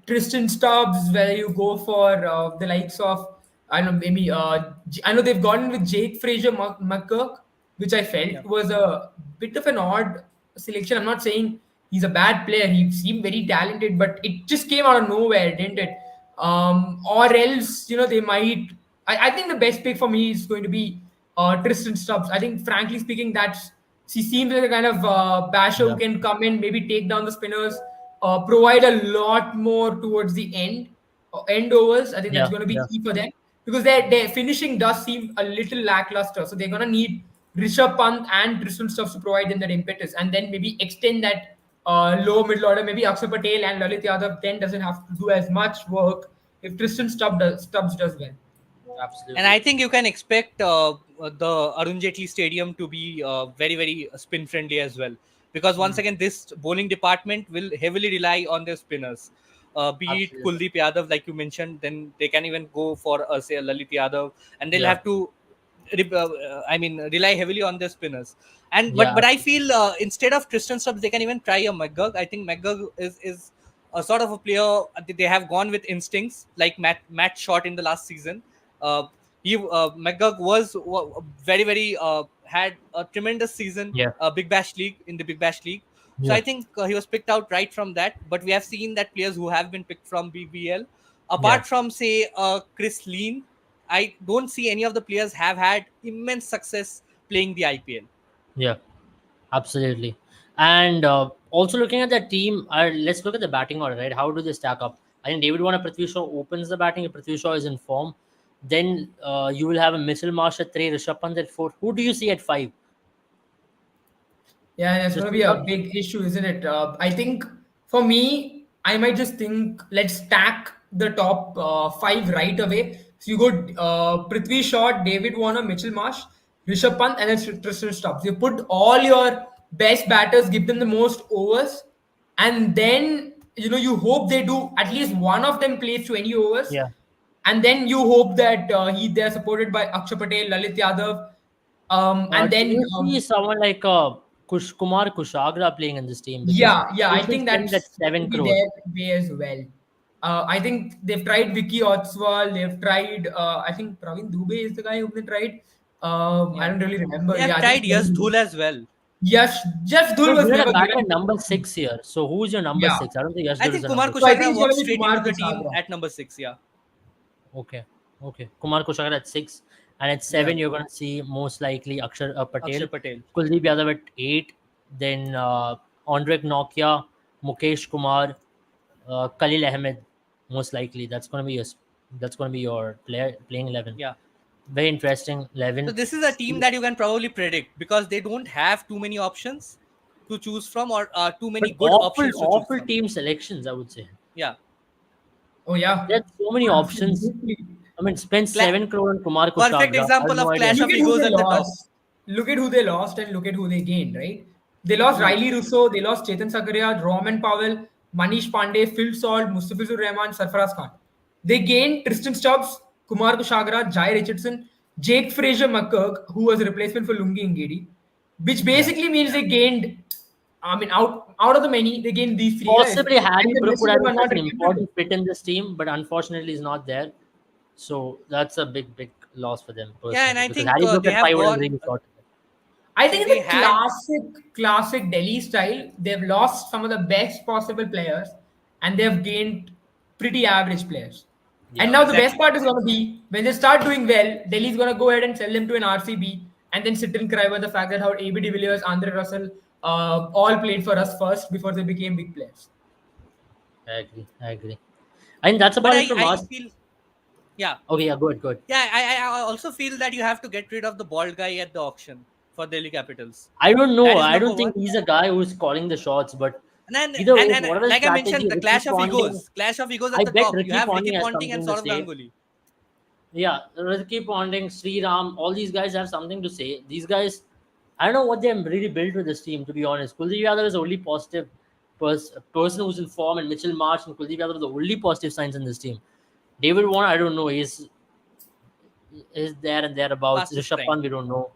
[SPEAKER 3] Tristan Stubbs, whether you go for the likes of I don't know, maybe I know they've gone with Jake Fraser McGurk, which I felt
[SPEAKER 2] Yeah.
[SPEAKER 3] was a bit of an odd selection. I'm not saying he's a bad player; he seemed very talented, but it just came out of nowhere, didn't it? Or else, they might. I think the best pick for me is going to be Tristan Stubbs. I think, frankly speaking, he seems like a kind of basher who
[SPEAKER 1] Yeah,
[SPEAKER 3] can come in, maybe take down the spinners, provide a lot more towards the end overs. I think that's
[SPEAKER 1] yeah,
[SPEAKER 3] going to be
[SPEAKER 1] yeah,
[SPEAKER 3] key for them because their finishing does seem a little lackluster. So they're going to need Rishabh Pant and Tristan Stubbs to provide them that impetus, and then maybe extend that low middle order. Maybe Akshay Patel and Lalit Yadav then doesn't have to do as much work if Stubbs does well.
[SPEAKER 2] And
[SPEAKER 1] absolutely.
[SPEAKER 2] I think you can expect the Arun Jaitley Stadium to be very, very spin friendly as well. Because once
[SPEAKER 3] Mm.
[SPEAKER 2] again, this bowling department will heavily rely on their spinners. Be it
[SPEAKER 1] Absolutely.
[SPEAKER 2] Kuldeep Yadav, like you mentioned, then they can even go for, say, a Lalit Yadav, and they'll
[SPEAKER 1] Yeah,
[SPEAKER 2] have to, rely heavily on their spinners. And but
[SPEAKER 1] yeah,
[SPEAKER 2] but I feel instead of Tristan Stubbs, they can even try a McGurk. I think McGurk is a sort of a player. They have gone with instincts like Matt Short in the last season. Uh, McGurk was very, very had a tremendous season,
[SPEAKER 1] yeah,
[SPEAKER 2] Big Bash League in the Big Bash League. So
[SPEAKER 1] yeah,
[SPEAKER 2] I think he was picked out right from that. But we have seen that players who have been picked from BBL,
[SPEAKER 1] yeah,
[SPEAKER 2] apart from, say, Chris Lean, I don't see any of the players have had immense success playing the IPL.
[SPEAKER 1] yeah. Absolutely. And also looking at the team, let's look at the batting order, right? How do they stack up? I think David Warner, Prithvi Shaw opens the batting. If Prithvi Shaw is in form, then you will have a Mitchell Marsh at 3, Rishabh Pant at 4. Who do you see at 5?
[SPEAKER 3] Yeah, that's going
[SPEAKER 1] Just
[SPEAKER 3] to be a
[SPEAKER 1] without,
[SPEAKER 3] big issue, isn't it? I think for me, I might just think let's stack the top five right away. So you go Prithvi Shaw, David Warner, Mitchell Marsh, Rishabh Pant, and then Tristan Stubbs. You put all your best batters, give them the most overs, and then you hope they do at least one of them plays 20 overs,
[SPEAKER 1] yeah.
[SPEAKER 3] and then you hope that they're supported by Akshay Patel, Lalit Yadav, and
[SPEAKER 1] Do
[SPEAKER 3] then
[SPEAKER 1] you see someone like Kumar Kushagra playing in this team? Because
[SPEAKER 3] yeah, I
[SPEAKER 1] he's been
[SPEAKER 3] think
[SPEAKER 1] spending that
[SPEAKER 3] that's going to
[SPEAKER 1] 7
[SPEAKER 3] be
[SPEAKER 1] crore.
[SPEAKER 3] their way as well. I think they've tried Vicky Otswal. They've tried. I think Praveen Dubey is the guy who they tried. I
[SPEAKER 2] Yeah,
[SPEAKER 3] don't really
[SPEAKER 2] they
[SPEAKER 3] remember.
[SPEAKER 2] have
[SPEAKER 3] Yeah, I think
[SPEAKER 2] tried Yash Dhul as well.
[SPEAKER 3] Yash Jeff Dhul
[SPEAKER 1] No,
[SPEAKER 3] was
[SPEAKER 1] given a
[SPEAKER 3] never
[SPEAKER 1] batter
[SPEAKER 3] given.
[SPEAKER 1] at number 6 here. So who's your number
[SPEAKER 3] Yeah,
[SPEAKER 1] 6? I don't think
[SPEAKER 2] I
[SPEAKER 1] Yashdol is
[SPEAKER 2] think
[SPEAKER 1] a
[SPEAKER 2] Kumar
[SPEAKER 1] number
[SPEAKER 3] so I
[SPEAKER 1] 6.
[SPEAKER 3] think
[SPEAKER 2] Kushagra
[SPEAKER 3] it's going
[SPEAKER 2] walked
[SPEAKER 3] to be
[SPEAKER 2] straight
[SPEAKER 3] Kumar
[SPEAKER 2] into the team
[SPEAKER 3] Kushagra.
[SPEAKER 2] at number 6. Yeah,
[SPEAKER 1] Okay. Okay. Kumar Kushagra at 6. And at
[SPEAKER 3] Yeah.
[SPEAKER 1] 7, you're going to see most likely Akshar
[SPEAKER 2] Akshay
[SPEAKER 1] Patel,
[SPEAKER 2] Patel.
[SPEAKER 1] Kuldeep Yadav at 8, then Andrek Nokia, Mukesh Kumar, Khalil Ahmed, most likely. That's going to be your playing 11.
[SPEAKER 2] Yeah.
[SPEAKER 1] Very interesting
[SPEAKER 2] So
[SPEAKER 1] 11.
[SPEAKER 2] this is a team that you can probably predict because they don't have too many options to choose from, or too
[SPEAKER 1] But
[SPEAKER 2] many good
[SPEAKER 1] awful,
[SPEAKER 2] options to choose
[SPEAKER 1] awful
[SPEAKER 2] from.
[SPEAKER 1] team selections, I would say.
[SPEAKER 2] Yeah.
[SPEAKER 3] Oh yeah.
[SPEAKER 1] There's so many options.
[SPEAKER 3] Absolutely.
[SPEAKER 1] I mean, spend
[SPEAKER 2] Cla-
[SPEAKER 1] 7 crore on Kumar
[SPEAKER 2] Perfect
[SPEAKER 1] Kushagra. I have
[SPEAKER 2] example
[SPEAKER 1] no
[SPEAKER 2] of
[SPEAKER 1] idea.
[SPEAKER 2] clash
[SPEAKER 3] Look
[SPEAKER 2] of
[SPEAKER 3] at who
[SPEAKER 2] egos
[SPEAKER 3] they
[SPEAKER 2] at the top.
[SPEAKER 3] lost. Look at who they lost and look at who they gained, right? They lost
[SPEAKER 1] True.
[SPEAKER 3] Riley Russo, they lost Chetan Sakaria, Roman Powell, Manish Pandey, Phil Salt, Mustafizur Rahman, Sarfaraz Khan. They gained Tristan Stubbs, Kumar Kushagra, Jai Richardson, Jake Fraser McCurk, who was a replacement for Lungi Ngedi, which
[SPEAKER 1] Yeah.
[SPEAKER 3] basically means they gained, I mean, out of the many, they gained these three guys.
[SPEAKER 1] Possibly
[SPEAKER 3] And
[SPEAKER 1] Harry
[SPEAKER 3] the
[SPEAKER 1] Brook
[SPEAKER 3] rest
[SPEAKER 1] would
[SPEAKER 3] of
[SPEAKER 1] have
[SPEAKER 3] them
[SPEAKER 1] been
[SPEAKER 3] are
[SPEAKER 1] such
[SPEAKER 3] not
[SPEAKER 1] an
[SPEAKER 3] reputable.
[SPEAKER 1] important fit in this team, but unfortunately, he's not there. So that's a big, big loss for them
[SPEAKER 2] Yeah, and
[SPEAKER 1] personally
[SPEAKER 2] I
[SPEAKER 1] because
[SPEAKER 2] think
[SPEAKER 1] Harry Brook
[SPEAKER 2] they
[SPEAKER 1] at
[SPEAKER 2] have
[SPEAKER 1] 5 would have
[SPEAKER 2] gone.
[SPEAKER 1] really sorted it.
[SPEAKER 3] I
[SPEAKER 2] See,
[SPEAKER 3] think
[SPEAKER 2] they
[SPEAKER 3] in the
[SPEAKER 2] had.
[SPEAKER 3] classic Delhi style, they've lost some of the best possible players and they've gained pretty average players. And
[SPEAKER 1] Yeah.
[SPEAKER 3] now the best
[SPEAKER 2] Exactly.
[SPEAKER 3] part is going to be when they start doing well, Delhi's going to go ahead and sell them to an RCB and then sit and cry about the fact that how AB de Villiers, Andre Russell, all played for us first before they became big players.
[SPEAKER 1] I agree. I agree. I think that's
[SPEAKER 2] But
[SPEAKER 1] about it
[SPEAKER 2] I,
[SPEAKER 1] from
[SPEAKER 2] I
[SPEAKER 1] us.
[SPEAKER 2] feel. Yeah.
[SPEAKER 1] Okay, yeah, good, good.
[SPEAKER 2] Yeah, I also feel that you have to get rid of the bald guy at the auction for Delhi Capitals.
[SPEAKER 1] I don't know.
[SPEAKER 2] That is
[SPEAKER 1] I
[SPEAKER 2] number
[SPEAKER 1] don't think
[SPEAKER 2] one.
[SPEAKER 1] he's a guy who's calling the shots, but
[SPEAKER 2] And then,
[SPEAKER 1] either way,
[SPEAKER 2] and
[SPEAKER 1] whatever the
[SPEAKER 2] like I
[SPEAKER 1] strategy,
[SPEAKER 2] mentioned, the
[SPEAKER 1] Ricky
[SPEAKER 2] clash of
[SPEAKER 1] Ponting,
[SPEAKER 2] egos. Clash of egos
[SPEAKER 1] I
[SPEAKER 2] at the
[SPEAKER 1] bet
[SPEAKER 2] top. You
[SPEAKER 1] Ricky
[SPEAKER 2] have Ricky
[SPEAKER 1] Ponting has
[SPEAKER 2] Ponting and
[SPEAKER 1] something to
[SPEAKER 2] Saurav
[SPEAKER 1] say.
[SPEAKER 2] Ganguly.
[SPEAKER 1] Yeah, Ricky Ponting, Sri Ram, all these guys have something to say. These guys I don't know what they're really built with this team, to be honest. Kuldeep Yadav is the only positive person who's in form, and Mitchell Marsh and Kuldeep Yadav are the only positive signs in this team. David Warner, I don't know. He's there and thereabouts.
[SPEAKER 2] Past his
[SPEAKER 1] Rishabh
[SPEAKER 2] prime.
[SPEAKER 1] Pant, we don't know.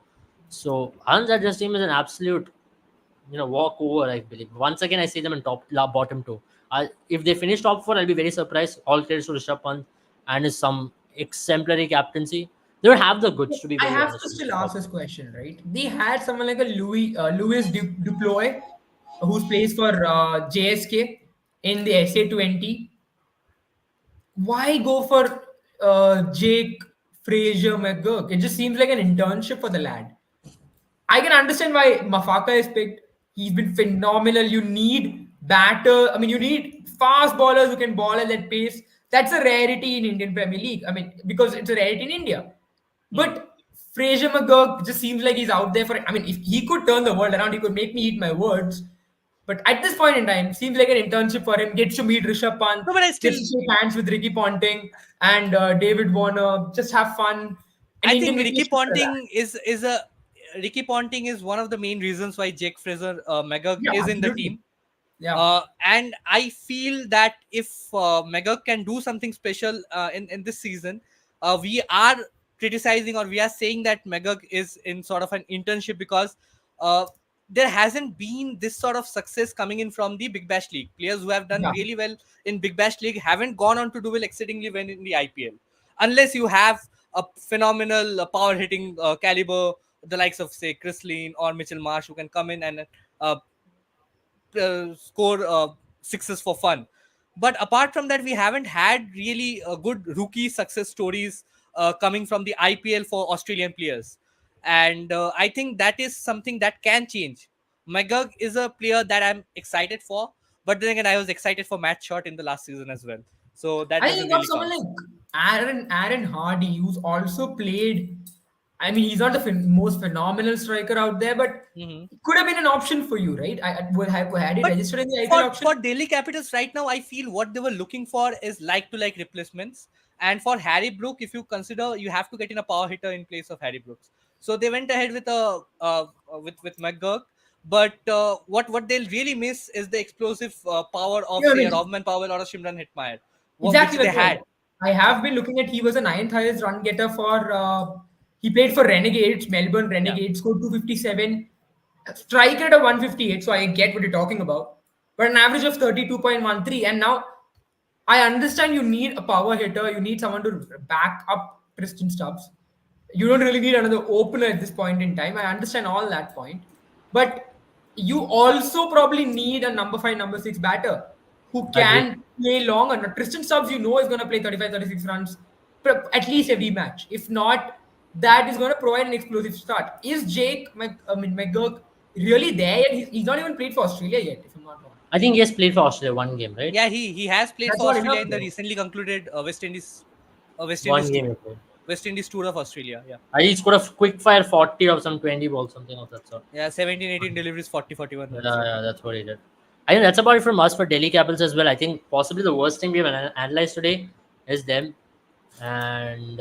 [SPEAKER 1] So Hans Judge's team is an absolute, walk over. I believe. Once again, I see them in bottom two. If they finish top four, I'll be very surprised. All credits to Rishabh Pant and his some exemplary captaincy. They don't have the goods, to be
[SPEAKER 3] I
[SPEAKER 1] very
[SPEAKER 3] have to
[SPEAKER 1] honest.
[SPEAKER 3] still ask this question, right? They had someone like a Louis Duploy, who plays for JSK in the SA20. Why go for Jake Fraser McGurk? It just seems like an internship for the lad. I can understand why Mafaka is picked. He's been phenomenal. You need batter. I mean, you need fast bowlers who can ball at that pace. That's a rarity in Indian Premier League. I mean, because it's a rarity in India.
[SPEAKER 2] Hmm.
[SPEAKER 3] But Fraser McGurk just seems like he's out there for. I mean, if he could turn the world around, he could make me eat my words. But at this point in time, seems like an internship for him. Gets to meet Rishabh Pant,
[SPEAKER 2] No, but I
[SPEAKER 3] gets
[SPEAKER 2] still,
[SPEAKER 3] to shake hands with Ricky Ponting and David Warner. Just have fun. An
[SPEAKER 2] I think
[SPEAKER 3] Indian vacation for the lad.
[SPEAKER 2] Ricky Ponting is one of the main reasons why Jake Fraser Magog
[SPEAKER 3] Yeah,
[SPEAKER 2] is in the
[SPEAKER 3] absolutely.
[SPEAKER 2] team.
[SPEAKER 3] Yeah.
[SPEAKER 2] And I feel that if Magog can do something special in this season, we are criticizing, or we are saying that Magog is in sort of an internship, because uh, there hasn't been this sort of success coming in from the Big Bash League. Players who have done
[SPEAKER 3] Yeah.
[SPEAKER 2] really well in Big Bash League haven't gone on to do well exceedingly well in the IPL, unless you have a phenomenal power hitting caliber, the likes of say Chris Lean or Mitchell Marsh, who can come in and uh, score sixes for fun. But apart from that, we haven't had really good rookie success stories coming from the IPL for Australian players. And I think that is something that can change. Magog is a player that I'm excited for, but then again, I was excited for Matt Short in the last season as well. So that
[SPEAKER 3] I think
[SPEAKER 2] doesn't
[SPEAKER 3] you got
[SPEAKER 2] really
[SPEAKER 3] someone
[SPEAKER 2] count.
[SPEAKER 3] like Aaron Hardy, who's also played. I mean, he's not the most phenomenal striker out there, but
[SPEAKER 2] Mhm.
[SPEAKER 3] it could have been an option for you, right? I would have had it
[SPEAKER 2] But
[SPEAKER 3] registered in the IPL
[SPEAKER 2] for
[SPEAKER 3] auction.
[SPEAKER 2] Delhi Capitals right now, I feel what they were looking for is like to like replacements. And for Harry Brook, if you consider, you have to get in a power hitter in place of Harry Brooks. So they went ahead with a with McGurk. But what they'll really miss is the explosive power of
[SPEAKER 3] Yeah, I
[SPEAKER 2] say a
[SPEAKER 3] mean,
[SPEAKER 2] Robman Powell or a Shimran Hitmire, which
[SPEAKER 3] exactly
[SPEAKER 2] they
[SPEAKER 3] my point.
[SPEAKER 2] had.
[SPEAKER 3] I
[SPEAKER 2] Yeah,
[SPEAKER 3] have been looking at. He was a ninth highest run getter for. He played for Renegades, Melbourne
[SPEAKER 2] yeah.
[SPEAKER 3] Renegades, scored 257, strike rate of 158. So I get what you're talking about, but an average of 32.13. And now I understand you need a power hitter. You need someone to back up Tristan Stubbs. You don't really need another opener at this point in time. I understand all that point, but you also probably need a number five, number six batter who
[SPEAKER 1] Agree.
[SPEAKER 3] can play longer. Now, Tristan Stubbs, is going to play 35, 36 runs at least every match. If not, that is going to provide an explosive start. Is McGurk really there yet? He's not even played for Australia yet, if I'm not wrong.
[SPEAKER 1] I think he has played for Australia one game, right?
[SPEAKER 2] Yeah, he has played
[SPEAKER 3] That's
[SPEAKER 2] for
[SPEAKER 3] not
[SPEAKER 2] Australia
[SPEAKER 3] enough,
[SPEAKER 2] in the
[SPEAKER 3] though.
[SPEAKER 2] recently concluded West Indies
[SPEAKER 1] One game
[SPEAKER 2] tour.
[SPEAKER 1] he played.
[SPEAKER 2] West Indies tour of Australia. Yeah.
[SPEAKER 1] I think he scored a quick fire 40 or some 20 balls, something of that sort.
[SPEAKER 2] Yeah, 17, 18 deliveries, 40, 41
[SPEAKER 1] Yeah,
[SPEAKER 2] runs. Yeah.
[SPEAKER 1] yeah, that's what he did. I think that's about it from us for Delhi Capitals as well. I think possibly the worst thing we have analyzed today is them. And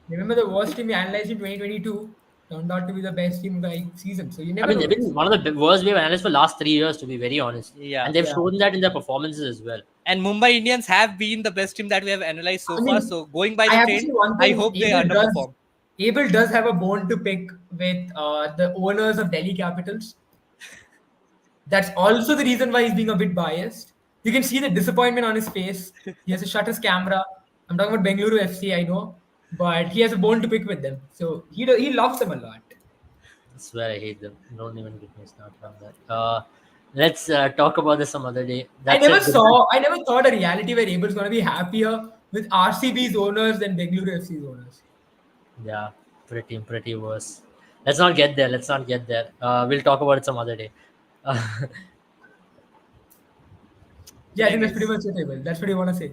[SPEAKER 3] Remember the worst team we analyzed in 2022 turned out to be the best team of the season. So you
[SPEAKER 1] I
[SPEAKER 3] never
[SPEAKER 1] mean,
[SPEAKER 3] know,
[SPEAKER 1] they've
[SPEAKER 3] guys.
[SPEAKER 1] been one of the worst we have analyzed for the last 3 years, to be very honest.
[SPEAKER 2] Yeah.
[SPEAKER 1] And they've
[SPEAKER 3] Yeah.
[SPEAKER 1] shown that in their performances as well.
[SPEAKER 2] And Mumbai Indians have been the best team that we have analyzed so
[SPEAKER 3] I
[SPEAKER 2] far.
[SPEAKER 3] mean,
[SPEAKER 2] So going by
[SPEAKER 3] I
[SPEAKER 2] the
[SPEAKER 3] have to say
[SPEAKER 2] trend,
[SPEAKER 3] one
[SPEAKER 2] I
[SPEAKER 3] thing.
[SPEAKER 2] hope they underperform.
[SPEAKER 3] Abel does have a bone to pick with the owners of Delhi Capitals. That's also the reason why he's being a bit biased. You can see the disappointment on his face. He has to shut his camera. I'm talking about Bengaluru FC, I know, but he has a bone to pick with them. So he loves them a lot.
[SPEAKER 1] I swear I hate them. Don't even get me started on that. Let's talk about this some other day. That's it.
[SPEAKER 3] I never thought a reality where Abel's going to be happier with RCB's owners than Bengaluru FC's owners.
[SPEAKER 1] Yeah, pretty worse. Let's not get there. Let's not get there. We'll talk about it some other day. Uh,
[SPEAKER 3] Yeah, I think that's pretty
[SPEAKER 2] Anyways,
[SPEAKER 3] much it, Abel. That's what you want to say.